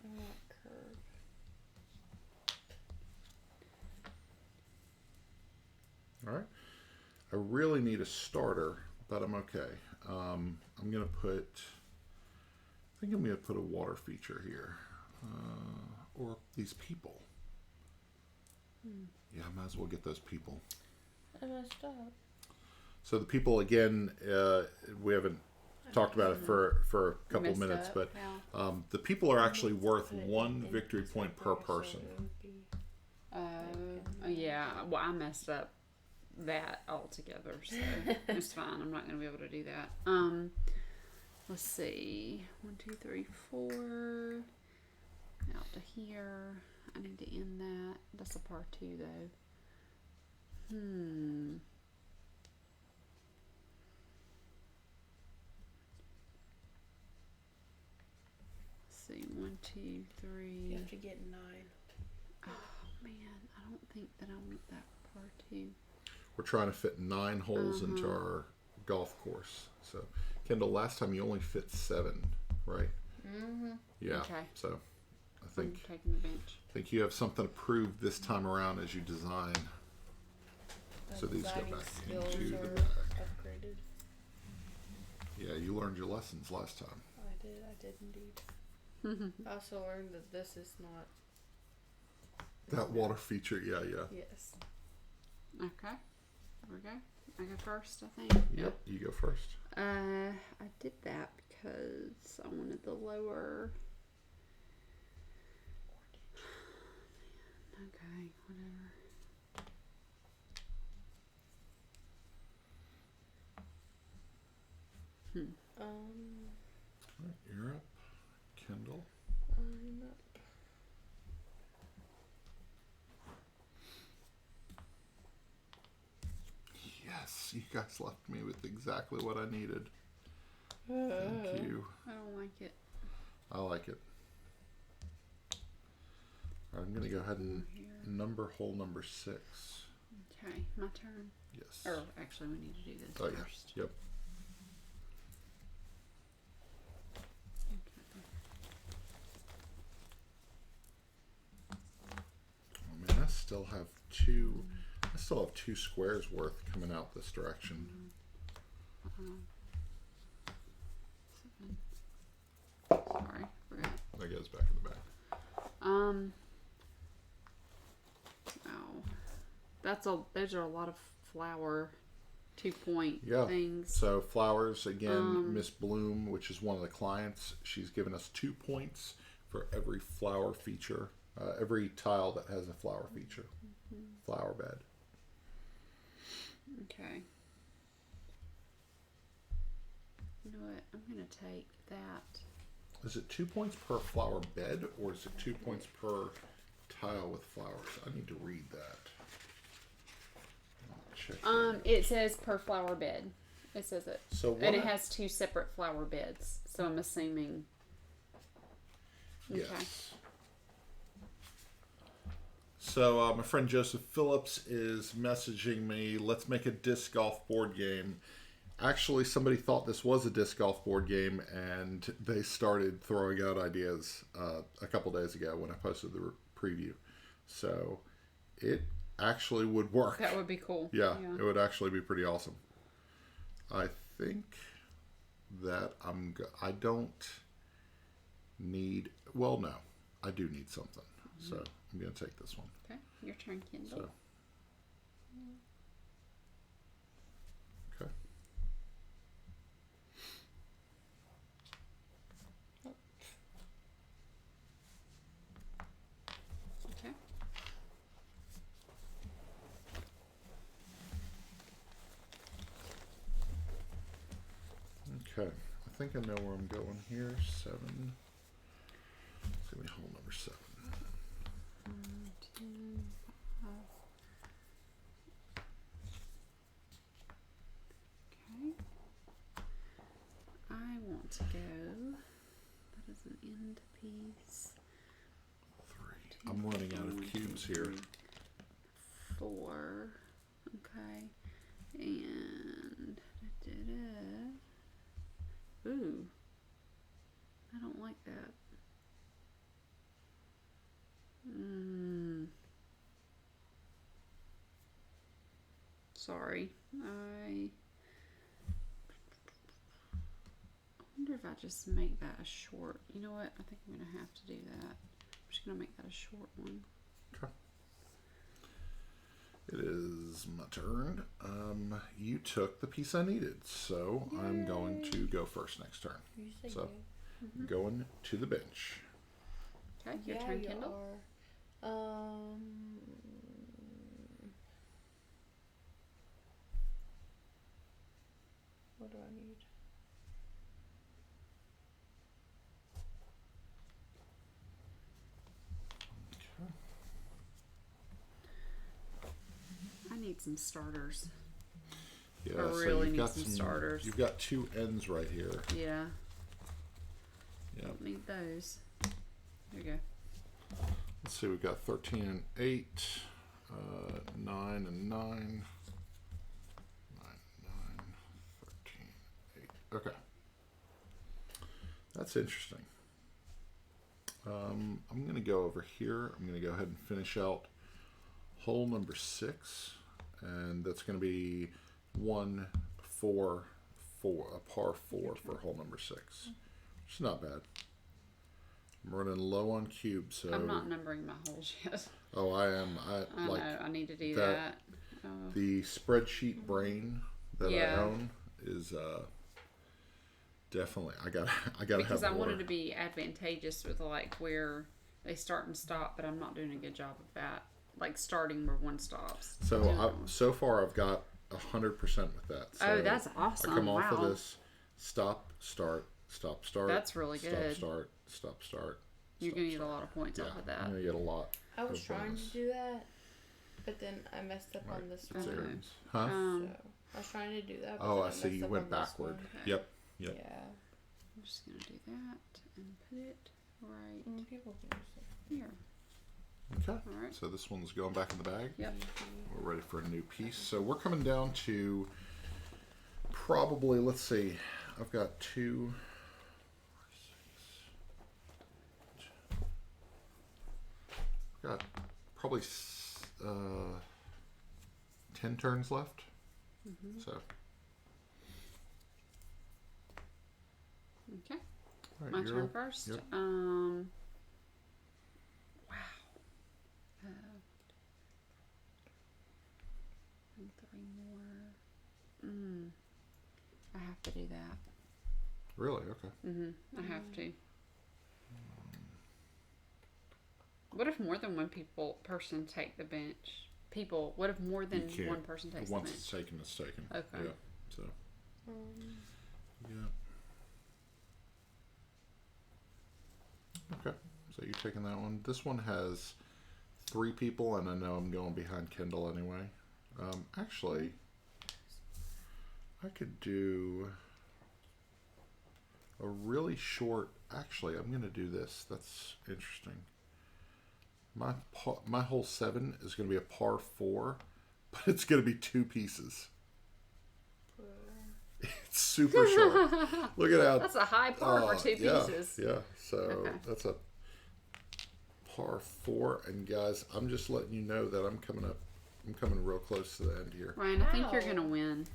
I want curve. All right. I really need a starter, but I'm okay. I'm gonna put. I think I'm gonna put a water feature here, or these people. Yeah, I might as well get those people. I messed up. So the people again, we haven't talked about it for a couple Messed minutes, up. but yeah. the people are actually worth Put it 1 in victory point per separate, so person. it would be- Yeah. Well, I messed up that altogether, so it's fine. I'm not gonna be able to do that. Let's see. 1, 2, 3, 4. Out to here. I need to end that. That's a par 2 though. Let's see. 1, 2, 3. You have to get 9. Oh man, I don't think that I want that par 2. We're trying to fit 9 holes into our golf course. So, Kendall, last time you only fit 7, right? Mm-hmm. Yeah. Okay. So, I I'm think taking the bench. you have something to prove this time around as you design. So these go Designing back skills into the are back. upgraded. Yeah, you learned your lessons last time. I did indeed. I also learned that this is not. That water feature, yeah. Yes. Okay. There we go. I go first, I think. Yep, you go first. I did that because I wanted the lower. Okay, whatever. Alright, you're up, Kendall. I'm up. Yes, you guys left me with exactly what I needed. Thank you. I don't like it. I like it. I'm going to go ahead and Here. number hole number 6. Okay, my turn. Yes. Or actually, we need to do this Oh, yeah. first. Yep. Oh, man, I still have 2 squares worth coming out this direction. Sorry, forgot. That goes back in the back. Oh, those are a lot of flower 2-point Yeah. things. So flowers again, Miss Bloom, which is one of the clients, she's given us 2 points for every flower feature, every tile that has a flower feature, flower bed. Okay. You know what? I'm gonna take that Is it 2 points per flower bed, or is it 2 points per tile with flowers? I need to read that. I'll check that. It says per flower bed. It says it. So what And it has 2 separate flower beds. So I'm assuming. Yes. Okay. So my friend Joseph Phillips is messaging me. Let's make a disc golf board game. Actually, somebody thought this was a disc golf board game, and they started throwing out ideas a couple days ago when I posted the preview. So it actually would work. That would be cool. Yeah, it would actually be pretty awesome. I think that I don't need. Well, no, I do need something. So I'm gonna take this one. Okay. Your turn, Kendall. So. Okay. Okay. Okay. I think I know where I'm going here. 7. It's gonna be hole number 7. 2, 5. Okay. I want to go. That is an end piece. 3. I'm running out of cubes here. 4. Okay. And ooh. I don't like that. Sorry. I wonder if I just make that a short. You know what? I think I'm gonna have to do that. I'm just gonna make that a short one. Okay. It is my turn. You took the piece I needed, so I'm going to go first next turn. You say So, yay. going to the bench. Okay, your Yeah, turn, you Kendall. are. What do I need? I need some starters. Yeah, I so really you've need got some starters. You've got 2 ends right here. Yeah, Yeah. don't need those. There you go. Let's see, we've got 13 and 8, 9 and 9, 9, 13, 8. Okay. That's interesting. I'm going to go over here. I'm going to go ahead and finish out hole number 6. And that's going to be 1, 4, 4, a par 4 for hole number 6. Which is not bad. I'm running low on cubes, so. I'm not numbering my holes yet. Oh, I am. I Like know. I need to do that- that. Oh. the spreadsheet brain that Yeah. I own is definitely. I gotta Because have I more. wanted to be advantageous with like where they start and stop, but I'm not doing a good job of that. Like starting where one stops. So far I've got 100% with that. So Oh, that's awesome! I come off wow. of this. Stop, start, stop, start. That's really good. Stop, start. You're stop, gonna get a start. lot of points Yeah, off of I'm that. gonna get a lot. I was of trying bonus. to do that, but then I messed up Right. on this It's one. Okay. errands. Huh? So I was trying to do that. But Oh, then I see. messed You up went on this backward. one. Okay. Yep. Yep. Yeah. I'm just gonna do that and put it right People can use it. here. Okay. All right. So this one's going back in the bag. Yep. We're ready for a new piece. So we're coming down to probably, let's see, I've got 2, 6, I've got probably 10 turns left. So, Okay. all right, My you're turn up. first. Yep. Wow. And 3 more. I have to do that. Really? Okay. I have to. What if more than one person take the bench? What if more than You can't. one person takes the Once bench? it's taken, it's taken. Okay. Yeah. So, yeah. Okay, so you're taking that one. This one has 3 people, and I know I'm going behind Kendall anyway. Actually, I could do a really short. Actually, I'm going to do this. That's interesting. My hole 7 is going to be a par 4, but it's going to be 2 pieces. It's super short. Look at how That's a high par for 2 yeah, pieces. Yeah, so Okay. that's a par 4, and guys, I'm just letting you know that I'm coming real close to the end here. Ryan, I think you're Wow. gonna win.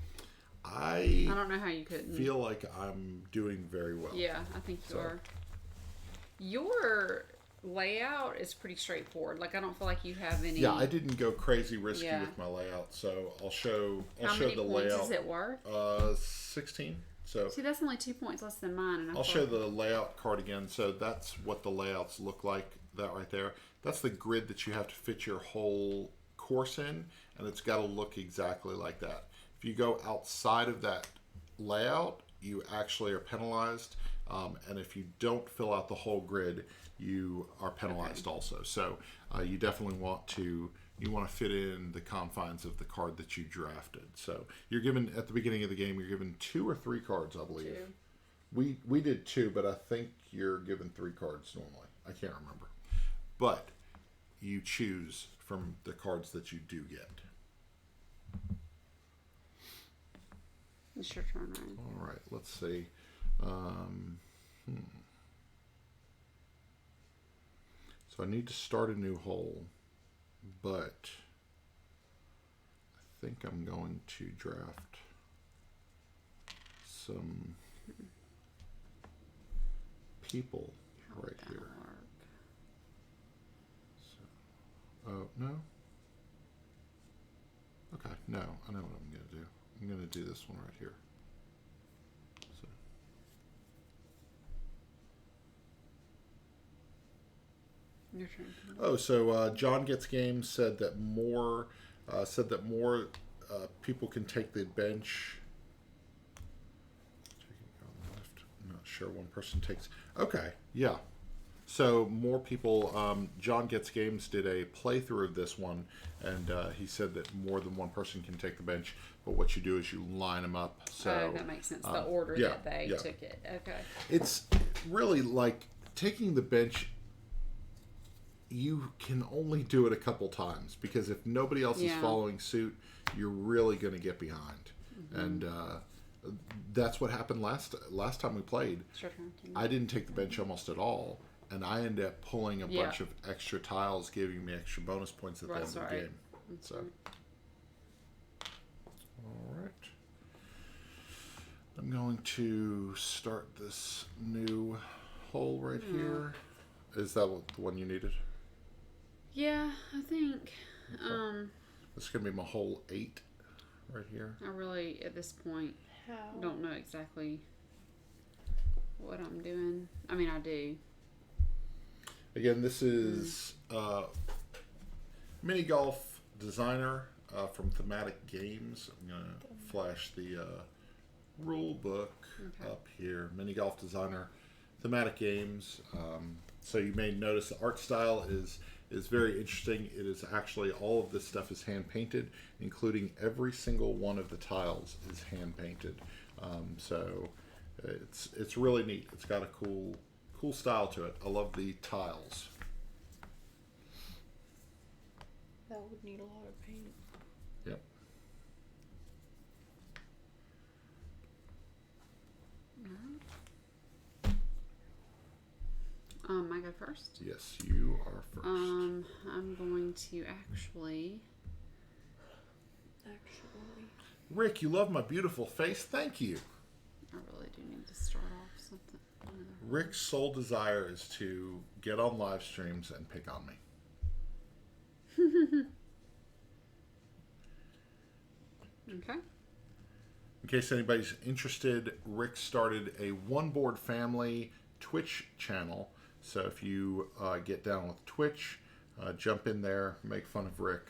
I I don't know how you couldn't. feel like I'm doing very well. Yeah, I think you So- are. Your layout is pretty straightforward. Like I don't feel like you have any. Yeah, I didn't go crazy risky Yeah. with my layout, so I'll show How many the points layout. is it worth? 16. So See, that's only 2 points less than mine, and I I'll thought- show the layout card again. So that's what the layouts look like. That right there. That's the grid that you have to fit your whole course in, and it's got to look exactly like that. If you go outside of that layout, you actually are penalized. And if you don't fill out the whole grid, you are penalized also. So you definitely want to fit in the confines of the card that you drafted. So you're given at the beginning of the game, you're given 2 or 3 cards, I believe. 2. We did 2, but I think you're given 3 cards normally. I can't remember. But you choose from the cards that you do get. It's your turn, Ryan. All right, let's see. So I need to start a new hole, but I think I'm going to draft some people right That'll here. work. Oh, no? Okay, no, I know what I'm going to do. I'm going to do this one right here. So. Your turn. Oh, so John Gets Games said that more people can take the bench. On the left. I'm not sure one person takes. Okay, yeah. So more people. John Gets Games did a playthrough of this one, and he said that more than one person can take the bench. But what you do is you line them up. So Oh, that makes sense. The order yeah, that they yeah. took it. Okay. It's really like taking the bench. You can only do it a couple times because if nobody else is Yeah. following suit, you're really going to get behind. And that's what happened last time we played. It's your turn. I didn't take the bench almost at all, and I ended up pulling a Yeah. bunch of extra tiles, giving me extra bonus points at the That's end of the right. game. So, all right. I'm going to start this new hole right here. Is that the one you needed? Yeah, I think. This is going to be my hole 8 right here. I really, at this point, How? don't know exactly what I'm doing. I mean, I do. Again, this is Mini Golf Designer from Thematic Games. I'm going to flash the rule book Okay. up here. Mini Golf Designer, Thematic Games. So you may notice the art style is very interesting. It is actually all of this stuff is hand painted, including every single one of the tiles is hand painted. So it's really neat. It's got a cool style to it. I love the tiles. That would need a lot of paint. Yep. I go first. Yes, you are first. I'm going to actually. Rick, you love my beautiful face. Thank you. I really do need to start off something. Rick's sole desire is to get on live streams and pick on me. Okay. In case anybody's interested, Rick started a one board family Twitch channel. So if you get down with Twitch, jump in there, make fun of Rick.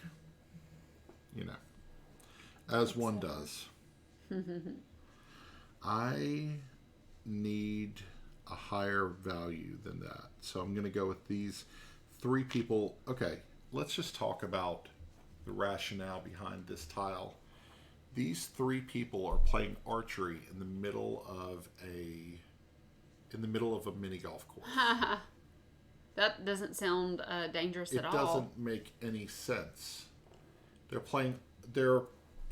You know, as one does. I need a higher value than that. So I'm going to go with these 3 people. Okay, let's just talk about the rationale behind this tile. These 3 people are playing archery in the middle of a mini golf course. That doesn't sound dangerous It at all. doesn't make any sense. They're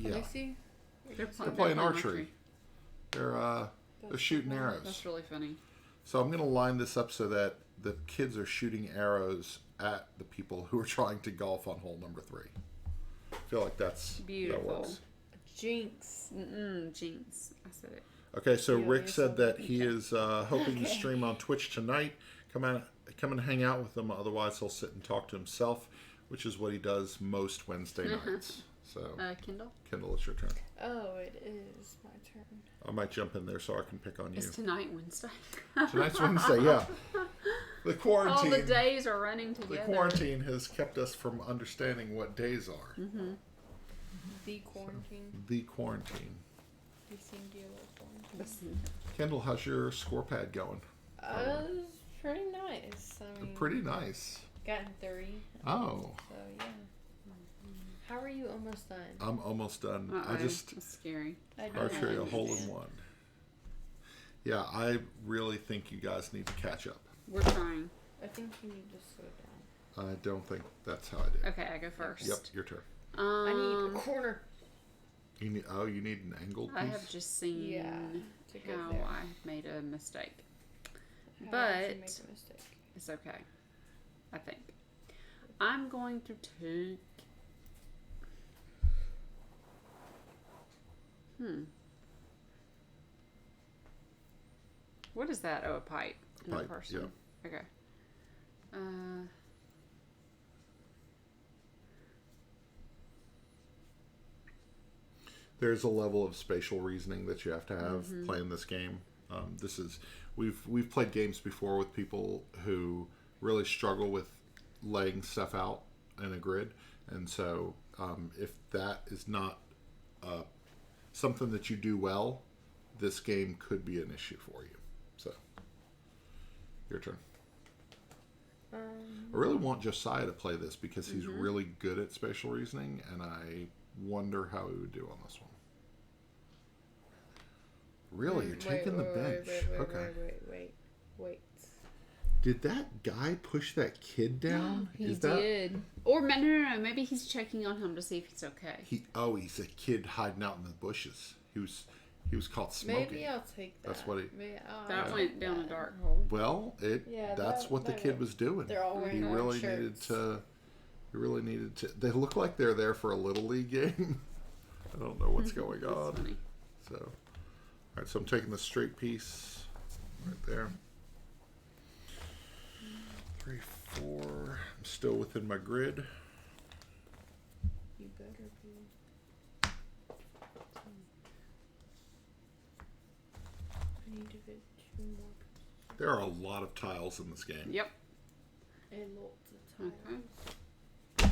Let me see. They're playing archery. They're shooting arrows. That's really funny. So I'm going to line this up so that the kids are shooting arrows at the people who are trying to golf on hole number 3. I feel like that Beautiful. works. Jinx. Jinx. I said it. Okay, so Yeah, Rick you're said so that he is hoping to stream on Twitch tonight. Come and hang out with him. Otherwise, he'll sit and talk to himself, which is what he does most Wednesday nights. So, Kendall? Kendall, it's your turn. Oh, it is my turn. I might jump in there so I can pick on you. Is tonight Wednesday? Tonight's Wednesday, yeah. The quarantine. All the days are running together. The quarantine has kept us from understanding what days are. Mm-hmm. The quarantine. The quarantine. The singular quarantine. Listen, Kendall, how's your score pad going? It's pretty nice. I mean, Pretty nice. gotten 3. Oh, So yeah. How are you almost done? I'm almost done. uh-oh, I just that's scary. I don't archery a hole in understand. one. Yeah, I really think you guys need to catch up. We're trying. I think you need to slow down. I don't think that's how I do. Okay, I go first. Yep, your turn. I need a corner. You need an angled piece. I have just seen Yeah, to go how there. I made a mistake. How But did you make a mistake? it's okay. I think. I'm going to take. What is that? Oh, a pipe. No Pipe, person. Okay. There's a level of spatial reasoning that you have to have Mm-hmm. playing this game. We've played games before with people who really struggle with laying stuff out in a grid, and so if that is not something that you do well, this game could be an issue for you. So, your turn. I really want Josiah to play this because he's really good at spatial reasoning, and I wonder how he would do on this one. Really, you're taking the bench. Okay. Wait. Did that guy push that kid down? He did. Or no. Maybe he's checking on him to see if he's okay. He's a kid hiding out in the bushes. He was caught smoking. Maybe I'll take that. That's what he. Maybe That I'll went take down a that. dark hole. Well, Yeah, that's what the that kid was doing. They're all wearing He orange really shirts. needed to. He really needed to. They look like they're there for a little league game. I don't know what's going That's on. funny. So, all right. So I'm taking the straight piece right there. 3, 4. I'm still within my grid. You better be. I need to get 2 more pieces. There are a lot of tiles in this game. Yep. And lots of tiles. Okay.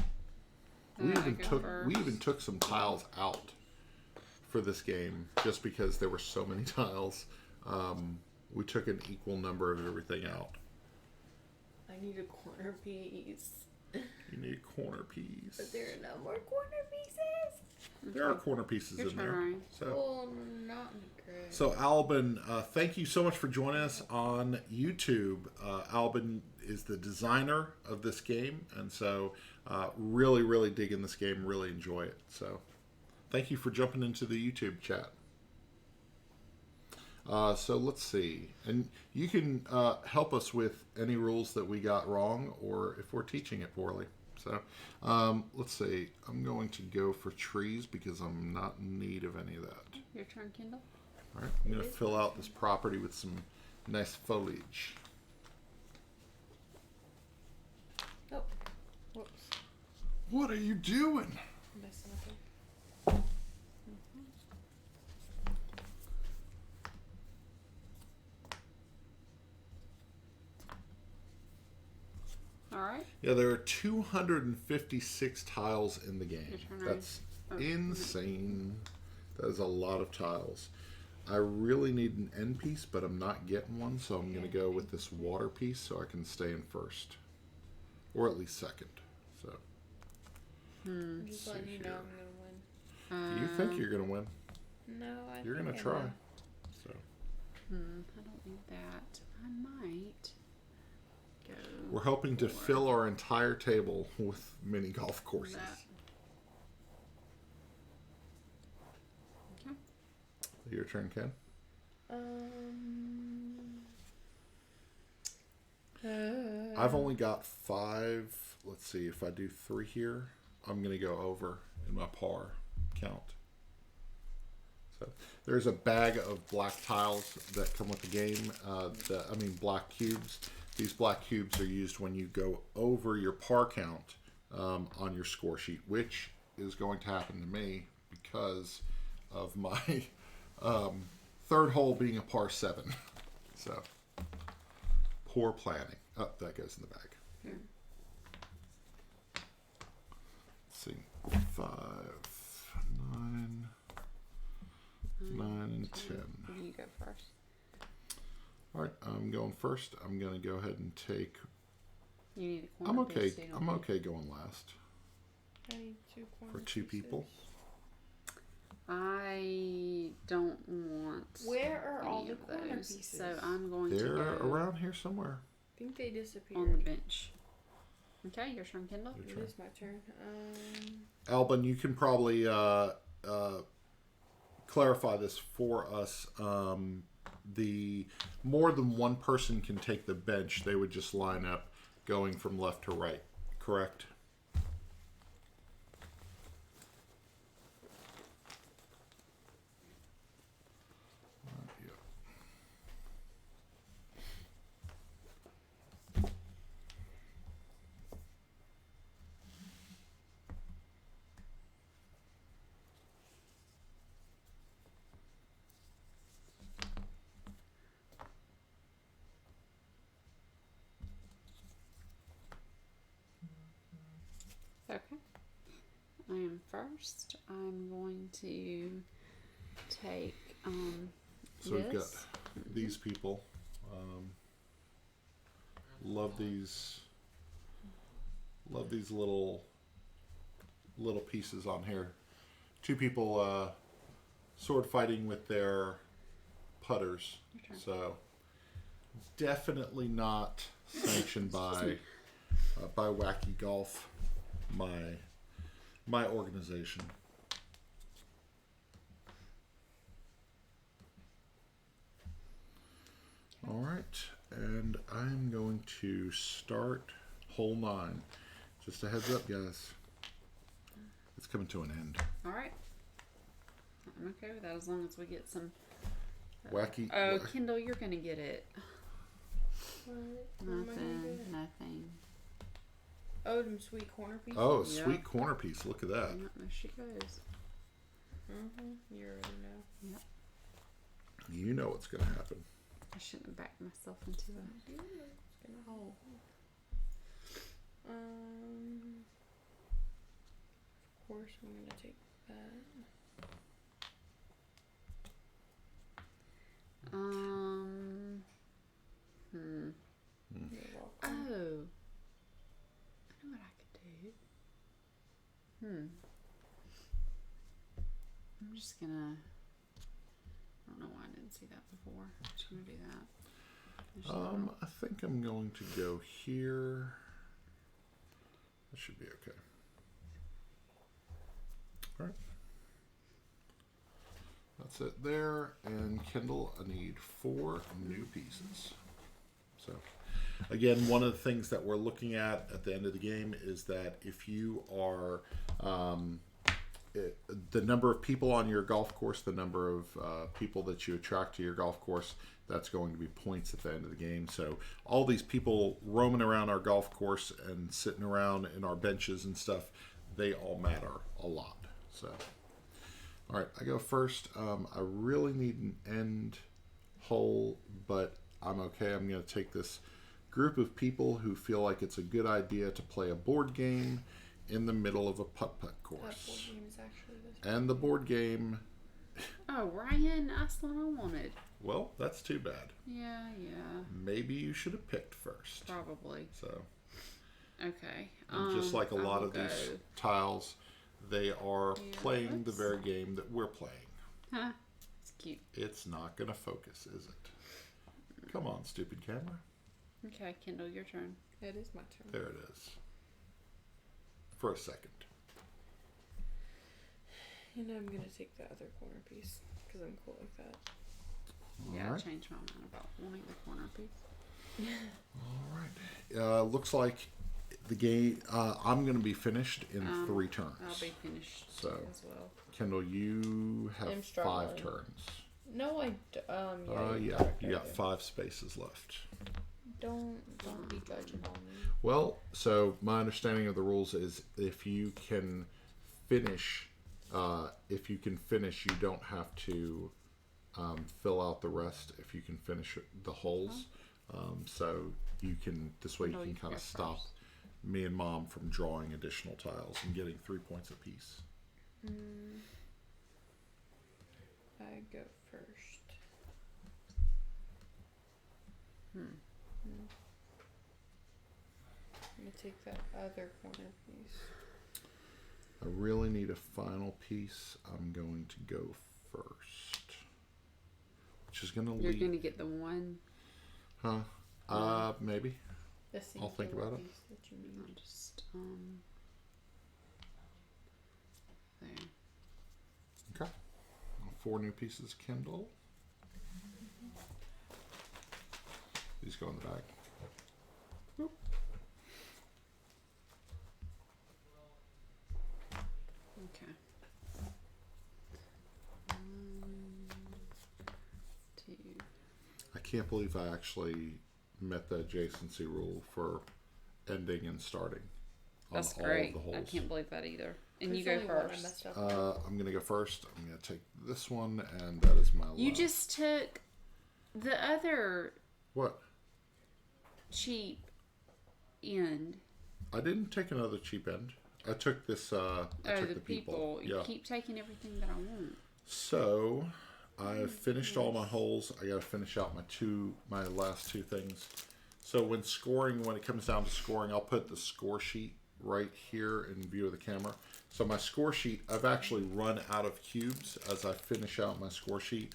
We I even go took first. some tiles out for this game just because there were so many tiles. We took an equal number of everything out. I need a corner piece. You need a corner piece. But there are no more corner pieces. There are corner pieces Your in turn, there. Ryan. So, Well, not in the grid. so Albin, thank you so much for joining us on YouTube. Albin is the designer of this game, and so really, really digging this game. Really enjoy it. So, thank you for jumping into the YouTube chat. So let's see, and you can help us with any rules that we got wrong or if we're teaching it poorly. So let's see, I'm going to go for trees because I'm not in need of any of that. Your turn, Kendall. All right, I'm going to fill out this property with some nice foliage. Oh, whoops. What are you doing? Messing up here. All right. Yeah, there are 256 tiles in the game. Your turn, Ryan. That's Oh, insane. That is a lot of tiles. I really need an end piece, but I'm not getting one, so I'm going to go with this water piece so I can stay in first. Or at least second. So, I'm just see letting you know here. I'm gonna win. you think you're going to win. No, I You're think going to I try. know. So, I don't need that. I might go. we're hoping to for fill our entire table with mini golf courses. that. Okay. Your turn, Ken. I've only got 5. Let's see, if I do 3 here, I'm going to go over in my par count. So there's a bag of black tiles that come with the game. Black cubes. These black cubes are used when you go over your par count on your score sheet, which is going to happen to me because of my third hole being a par 7. So poor planning. Oh, that goes in the bag. Here. Let's see. 5, 9, 9, and 10. You go first. All right, I'm going first. I'm going to go ahead and take. You need a I'm corner okay. piece, so you don't I'm need- okay going last I need 2 corner for 2 pieces. people. I don't want. Where are all any the of corner those, pieces? so I'm going They're to go around here somewhere. I think they disappeared. on the bench. Okay, your turn, Kendall. Your It turn. is my turn. Albin, you can probably clarify this for us. The more than one person can take the bench, they would just line up going from left to right, correct? Yeah. Okay. I am first. I'm going to take So we've got this. these people. Love these. Love these little pieces on here. 2 people sword fighting with their putters. Okay. So definitely not sanctioned by Wacky Golf, my organization. All right, and I'm going to start hole 9. Just a heads up, guys. It's coming to an end. All right. I'm okay with that as long as we get some. Wacky. Oh, Kendall, you're gonna get it. What? What am I gonna Nothing. get? Nothing. Oh, them sweet corner pieces. Oh, Yeah. sweet corner piece. Look at that. Yep, there she goes. You already know. You know what's going to happen. I shouldn't have backed myself into a It's gonna hole. Of course, I'm gonna take that. You're welcome. Oh. I know what I could do. I'm just gonna. I don't know why I didn't see that before. I'm just gonna do that. There's no- I think I'm going to go here. That should be okay. All right. That's it there. And Kendall, I need 4 new pieces. So, again, one of the things that we're looking at the end of the game is that if you are the number of people on your golf course, the number of people that you attract to your golf course, that's going to be points at the end of the game. So all these people roaming around our golf course and sitting around in our benches and stuff, they all matter a lot. So, all right, I go first. I really need an end hole, but I'm okay. I'm going to take this group of people who feel like it's a good idea to play a board game in the middle of a putt-putt That board course. game is actually this. And the board game Oh, Ryan, that's the one I wanted. Well, that's too bad. Yeah. Maybe you should have picked first. Probably. So, Okay. and just like a I lot will of these go. tiles, they are Yeah, playing the let's- very game that we're playing. Huh? It's cute. It's not going to focus, is it? Come on, stupid camera. Okay, Kendall, your turn. It is my turn. There it is. For a second. And I'm gonna take the other corner piece because I'm cool like that. Yeah, I Alright. changed my mind about wanting the corner piece. All right. Looks like the game. I'm going to be finished in 3 turns. I'll be finished So- As well. Kendall, you have I'm 5 struggling. turns. No, I. Yeah, correct, you I got do. 5 spaces left. Don't be judging on me. Well, so my understanding of the rules is if you can finish, you don't have to fill out the rest. If you can finish the holes, so you can this way you No, can you kind go of stop first. me and Mom from drawing additional tiles and getting 3 points apiece. I go first. I'm gonna take that other corner piece. I really need a final piece. I'm going to go first, which is going to You're leave. going to get the one. Huh? Maybe. The I'll think singular about it. piece that you I'll need. just, there. Okay. 4 new pieces, Kindle. These go in the bag. Okay. 1, 2. I can't believe I actually met the adjacency rule for ending and starting on That's all great. of the I holes. can't believe that either. And you There's go only one I first. messed up on. I'm going to go first. I'm going to take this one, and that is my You last. just took the other What? cheap end. I didn't take another cheap end. I took this. I took The the people. You Yeah. keep taking everything that I want. So I've finished all my holes. I got to finish out my last 2 things. So when it comes down to scoring, I'll put the score sheet right here in view of the camera. So my score sheet, I've actually run out of cubes as I finish out my score sheet.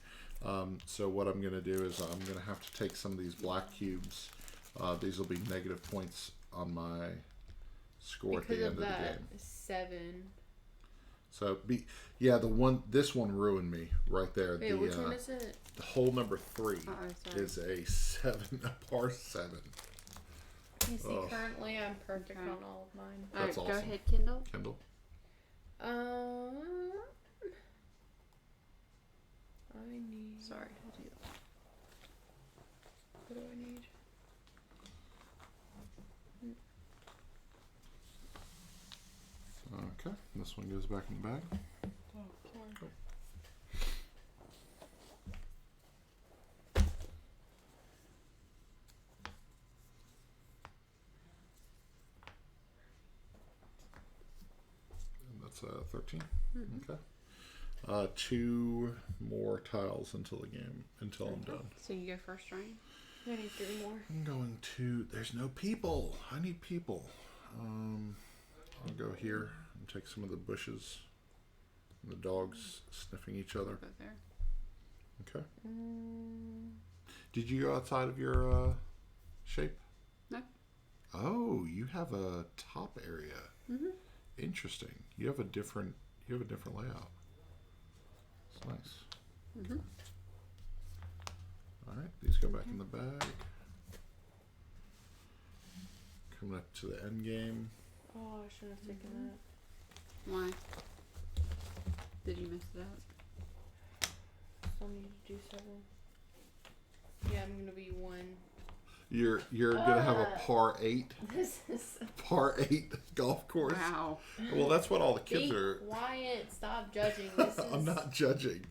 So what I'm going to do is I'm going to have to take some of these black cubes. These will be negative points on my score at Because the end of of the that game. 7. So this one ruined me right there. Wait, which one is it? The hole number 3 sorry. is a 7, a par 7. You see, Ugh. currently I'm perfect Okay. on all of mine. That's Alright, go awesome. ahead, Kendall. Kendall. I need. Sorry, I'll do that. What do I need? Okay, this one goes back in the bag. Oh, sorry. And that's 13. Okay. 2 more tiles until I'm done. So you go first, Ryan? I need 3 more. I'm going to. There's no people. I need people. I'll go here and take some of the bushes. And the dogs sniffing each other. Go there. Okay. Did you go outside of your shape? No. Oh, you have a top area. Interesting. You have a different layout. It's nice. All right, these go back in the bag. Coming up to the end game. Oh, I shouldn't have taken that. Why? Did you mess it up? Still need to do 7. Yeah, I'm gonna be 1. You're gonna have a par 8 This is. golf course. Wow. Well, that's what all the kids Be are. quiet. Stop judging. This is. I'm not judging.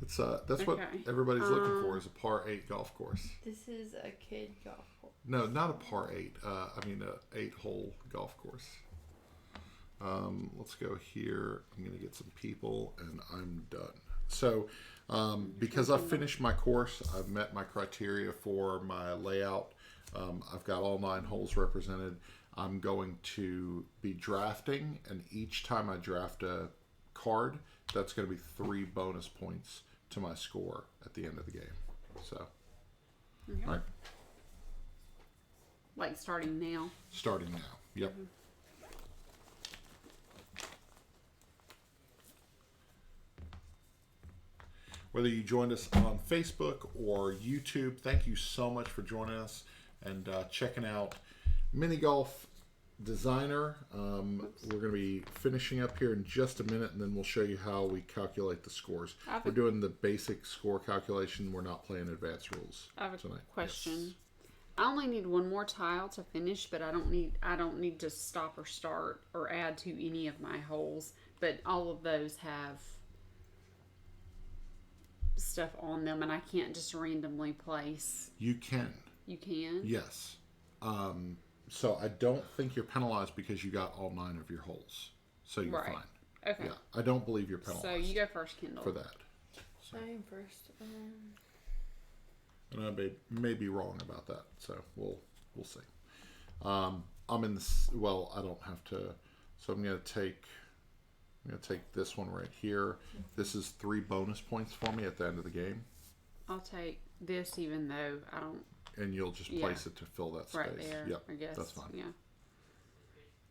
It's that's what Okay. everybody's looking for is a par 8 golf course. This is a kid golf course. No, not a par 8. I mean a 8-hole golf course. Let's go here. I'm gonna get some people, and I'm done. So, because I've finished my course, I've met my criteria for my layout. I've got all 9 holes represented. I'm going to be drafting, and each time I draft a card, that's going to be 3 bonus points to my score at the end of the game. So, Okay. all right, Like starting now. starting now. Yep. Whether you joined us on Facebook or YouTube, thank you so much for joining us and checking out Mini Golf Designer. We're going to be finishing up here in just a minute, and then we'll show you how we calculate the scores. We're doing the basic score calculation. We're not playing advanced rules I have a tonight. question. Yes. I only need one more tile to finish, but I don't need to stop or start or add to any of my holes. But all of those have stuff on them, and I can't just randomly place. You can. You can? Yes. So I don't think you're penalized because you got all 9 of your holes. So you're Right. fine. Okay. Yeah. I don't believe you're penalized So you go first, Kendall. for that. I am first. And I may be wrong about that, so we'll see. I'm in this. Well, I don't have to. So I'm gonna take this one right here. This is 3 bonus points for me at the end of the game, I'll take this, even though I don't. and you'll just Yeah. place it to fill that space. Right there. Yep, I guess. that's fine. Yeah.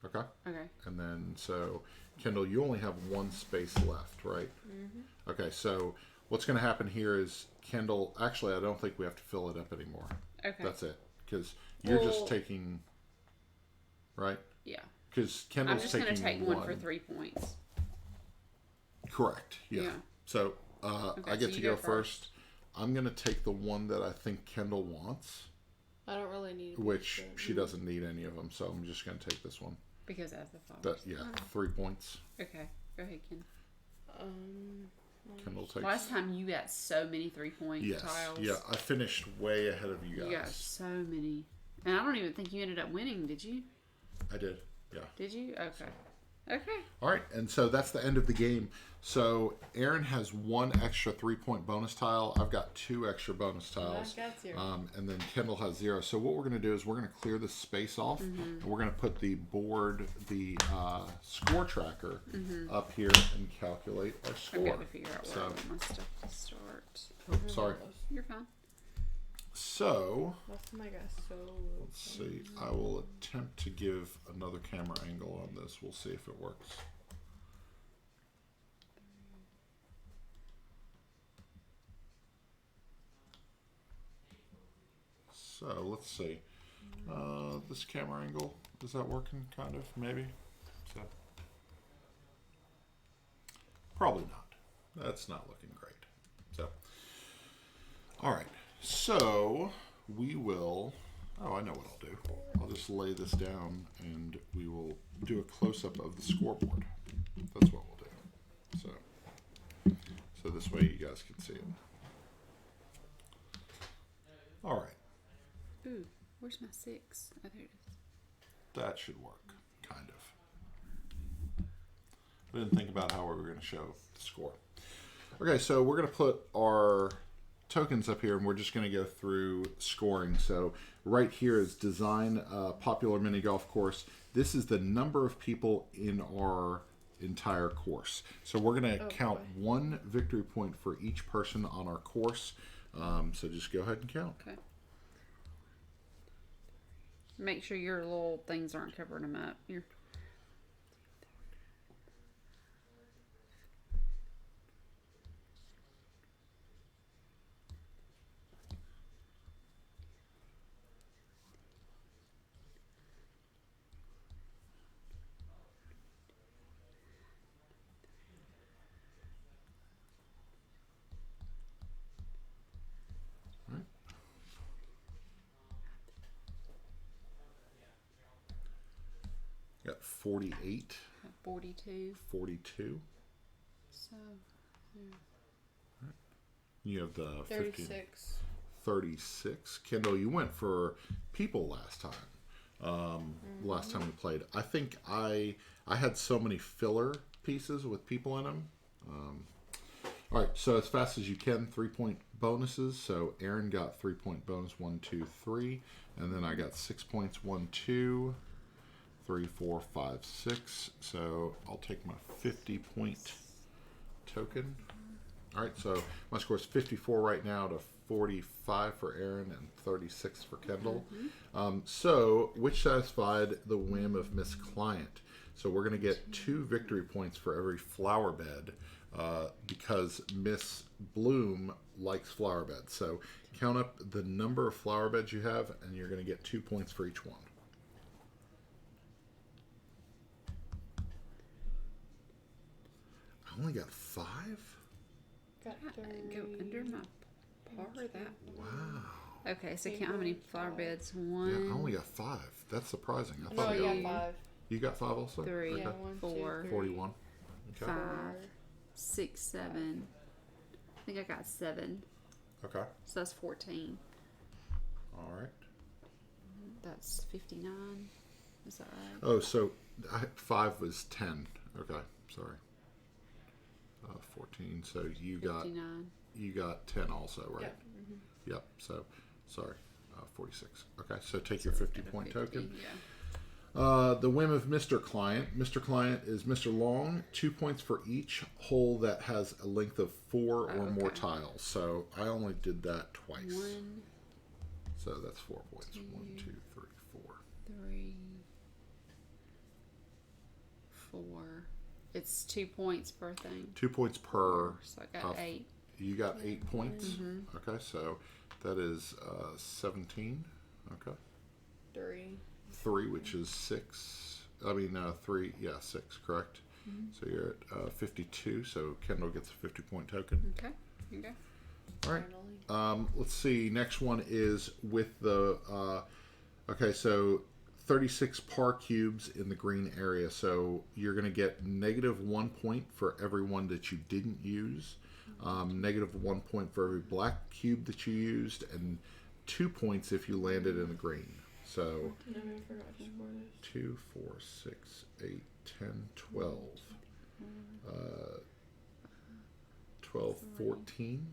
Okay. Okay. And then so Kendall, you only have 1 space left, right? Mm-hmm. Okay. So what's going to happen here is Kendall. Actually, I don't think we have to fill it up anymore. Okay. That's it, because you're just Well- taking. Right. Yeah. Because I'm Kendall's just taking gonna take one for 3 points. Correct. Yeah. Yeah. So Okay, I get so to you go go first. I'm gonna take the one that I think Kendall wants, I don't really need. which it, she doesn't need any of them. So I'm just gonna take this one. Because as the flowers. That 3 points. Okay. Go ahead, Ken. Kendall takes. Last time you got so many 3-point Yes. tiles. Yeah. I finished way ahead of you guys. You got so many. And I don't even think you ended up winning, did you? I did. Yeah. Did you? Okay. Okay. All right, and so that's the end of the game. So Aaron has 1 extra 3-point bonus tile. I've got 2 extra bonus tiles. I got 0. And then Kendall has 0. So what we're going to do is we're going to clear this space off, and we're going to put the board, the score tracker, up here and calculate our I've score. got to figure out where I So, want my stuff to start. oh, sorry. You're fine. So Last time I got so. let's see. I will attempt to give another camera angle on this. We'll see if it works. So let's see. This camera angle, is that working? Kind of, maybe. So probably not. That's not looking great. So all right. So we will. Oh, I know what I'll do. I'll just lay this down, and we will do a close-up of the scoreboard. That's what we'll do. So this way you guys can see it. All right. Ooh, where's my 6? Oh, there it is. That should work, kind of. I didn't think about how we were going to show the score. Okay, so we're going to put our tokens up here, and we're just going to go through scoring. So right here is design popular mini golf course. This is the number of people in our entire course. So we're going to count 1 victory point for each person on our course. So just go ahead and count. Okay. Make sure your little things aren't covering them up. Your Got 48, 42. 42. So You have the 15. 36. 36. Kendall, you went for people last time. Last time we played, I think I had so many filler pieces with people in them. All right, so as fast as you can, 3-point bonuses. So Aaron got 3-point bonus 1, 2, 3, and then I got 6 points 1, 2, 3, 4, 5, 6. So I'll take my 50-point token. All right, so my score is 54 right now to 45 for Aaron and 36 for Kendall. So which satisfied the whim of Miss Client? So we're going to get 2 victory points for every flower bed because Miss Bloom likes flower beds. So count up the number of flower beds you have, and you're going to get 2 points for each one. I only got 5? Got Go under my par that. Wow. Okay, so count how many flower beds. Yeah, 1, I only got 5. That's surprising. I No, thought I you got got, 5. you got 5 also? 3, Yeah, 1, 2, 4, 3, 41. Okay. 5, 6, 7. I think I got 7. Okay. So that's 14. All right. That's 59. Is that right? Oh, so 5 was 10. Okay, sorry. 14. So you 59. got 10 also, right? Yep. Yep. So sorry, 46. Okay, so take your 50-point 50, token. Yeah. The whim of Mr. Client. Mr. Client is Mr. Long. 2 points for each hole that has a length of 4 or more okay. tiles. So I only did that twice. 1, So that's 4 points. 1, 2, 3, 4. 3, 4. It's 2 points per thing. 2 points per. So I got 8. You got 8 points. Mm-hmm. Okay, so that is 17. Okay. 3. 3, which is 6. I mean, 3, yeah, 6, correct. So you're at 52. So Kendall gets a 50-point token. Okay, here you go. All right. Finally. Let's see. Next one is with the. Okay, so 36 par cubes in the green area. So you're going to get -1 point for every one that you didn't use. -1 point for every black cube that you used, and 2 points if you landed in the green. So No, I forgot to score this. 2, 4, 6, 8, 10, 12. 12, 14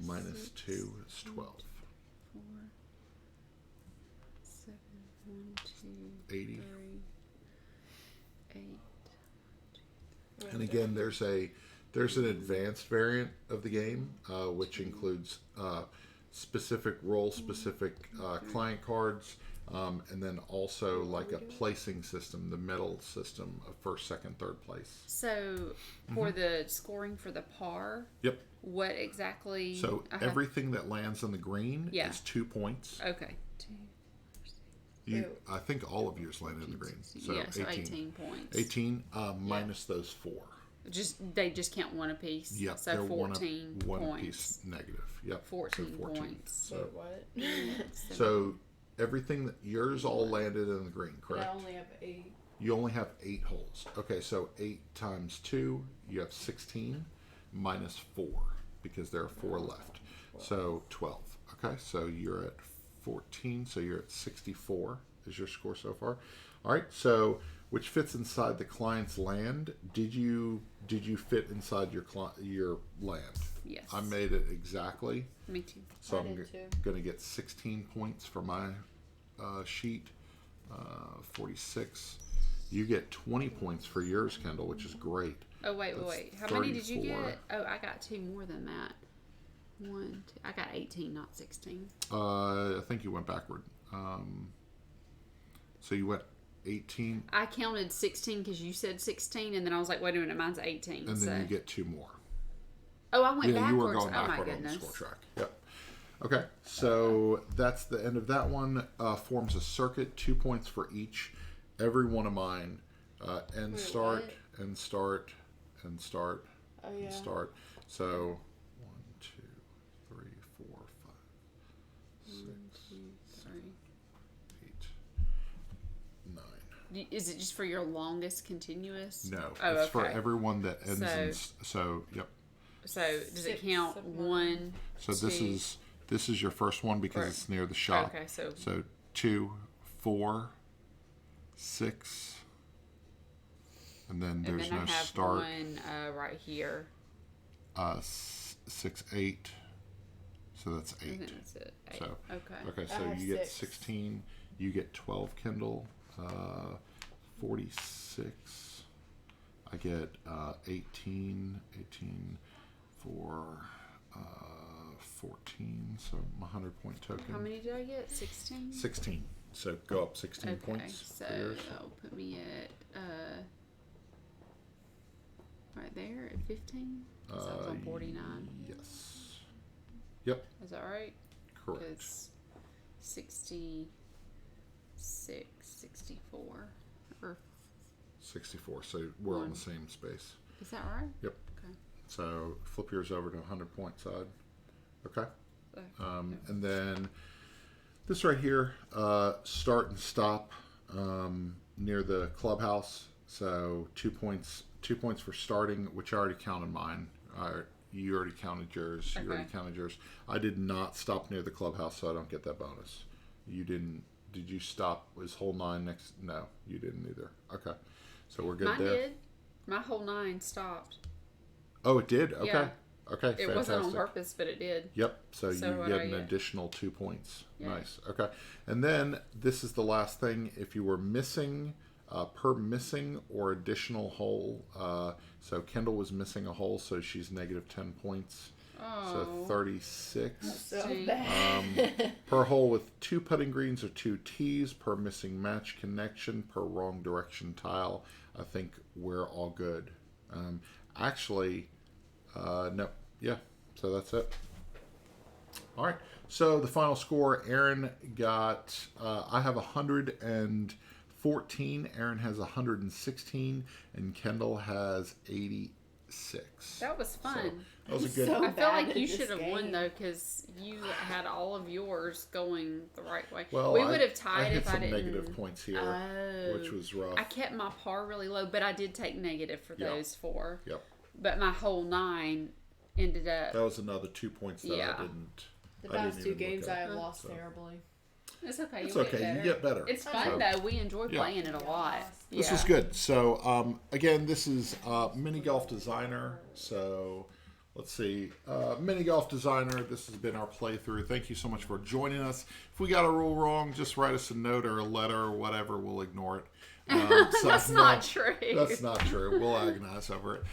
minus 2 is 12. 4, 7, 1, 2, 80. 3, 8. And again, there's an advanced variant of the game, which includes specific role-specific client cards, and then also like a placing system, the medal system of first, second, third place. So for the scoring for the par, Yep. what exactly? So I have- everything that lands on the green Yeah. is 2 points. Okay. I think all of yours landed in the green. So yeah, so 18. 18 points. 18 minus those 4. They just count one apiece. Yep, So they're 14 one points. piece negative. Yep. 14 so points. So, Wait, what? so everything that yours all landed in the green, But I correct? only have 8. You only have 8 holes. Okay, so 8 times 2, you have 16 minus 4 because there are 4 left. So 12. Okay, so you're at 14, so you're at 64 is your score so far. All right, so which fits inside the client's land? Did you fit inside your land? Yes. I made it exactly. Me too. So I I'm did too. going to get 16 points for my sheet. 46. You get 20 points for yours, Kendall, which is great. Oh wait. That's How many did you 34. get? Oh, I got 2 more than that. 1, 2. I got 18, not 16. I think you went backward. So you went 18, I counted 16 because you said 16, and then I was like, wait a minute, mine's 18. and so. then you get 2 more. Oh, I went backwards. you were going Oh my backward on the goodness. score track. Yep. Okay, so that's the end of that one. Forms a circuit, 2 points for each. Every one of mine. End Wait, start, what? end start, end start, Oh, end yeah. start. So 1, 2, 3, 4, 5, 6, 3. 8, 9. Is it just for your longest continuous? No, Oh, it's for okay. everyone that ends So- in. So yep. So does it 6 count of mine. 1? So this 2. is your first one because Right. it's near the shop. Okay, so So 2, 4, 6, and then and there's then no I have start. one right here. 6, 8. So that's I 8. think that's it. 8. So Okay. so I have you get 6. 16. You get 12, Kendall. 46. I get 18 for 14. So my 100-point token. How many did I get? 16? 16. So go up 16 Okay, points so for yours. that'll put me at right there at 15. So I was on 49. Yes. Yep. Is that right? Correct. It's 66, 64. Or 64. So we're on One. the same space. is that right? Yep. Okay. So flip yours over to 100-point side. Okay. Okay. And then this right here, start and stop near the clubhouse. So 2 points. 2 points for starting, which I already counted mine. You already counted yours. You already Okay. counted yours. I did not stop near the clubhouse, so I don't get that bonus. You didn't. Did you stop? Was hole 9 next? No, you didn't either. Okay, so we're good Mine there. did. My whole 9 stopped. Oh, it did. Okay. Yeah. Okay. It Fantastic. wasn't on purpose, but it did. Yep. So So you what get I an get? additional 2 points. Yeah. Nice. Okay. And then this is the last thing. If you were missing per missing or additional hole, so Kendall was missing a hole, so she's negative 10 points. So Oh. 36. So See? bad. Per hole with 2 putting greens or 2 tees, per missing match connection, per wrong direction tile. I think we're all good. Actually, no. Yeah. So that's it. All right. So the final score, Aaron got, I have 114. Aaron has 116. And Kendall has 86. That was fun. That was a good. So I feel bad like at you this should have won game. though, because you had all of yours going the right way. Well, we I- would have I tied hit if I some didn't. negative points here, Oh. which was rough. I kept my par really low, but I did take negative for Yeah. those 4. Yep. But my whole 9 ended up. That was another 2 points that Yeah. I didn't. The I past didn't 2 even look games at, I have lost so. terribly. It's okay. It's you'll okay. Get You better. get better. It's fun So- though. We enjoy Yeah. playing it a lot. This yeah. was good. So again, this is Mini Golf Designer. So let's see, Mini Golf Designer. This has been our playthrough. Thank you so much for joining us. If we got a rule wrong, just write us a note or a letter or whatever. We'll ignore it. So, That's not true. That's not true. We'll agonize over it.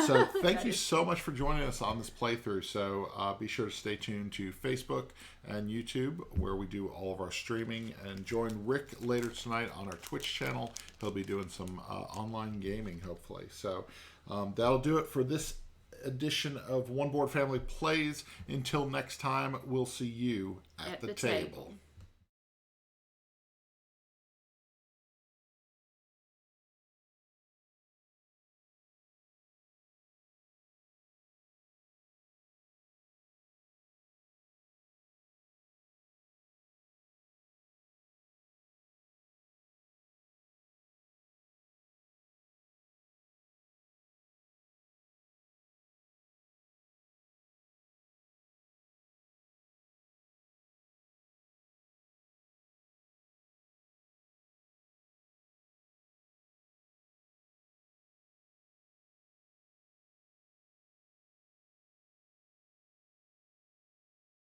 So thank you so much for joining us on this playthrough. So be sure to stay tuned to Facebook and YouTube, where we do all of our streaming, and join Rick later tonight on our Twitch channel. He'll be doing some online gaming, hopefully. So that'll do it for this edition of One Board Family Plays. Until next time, we'll see you at the table.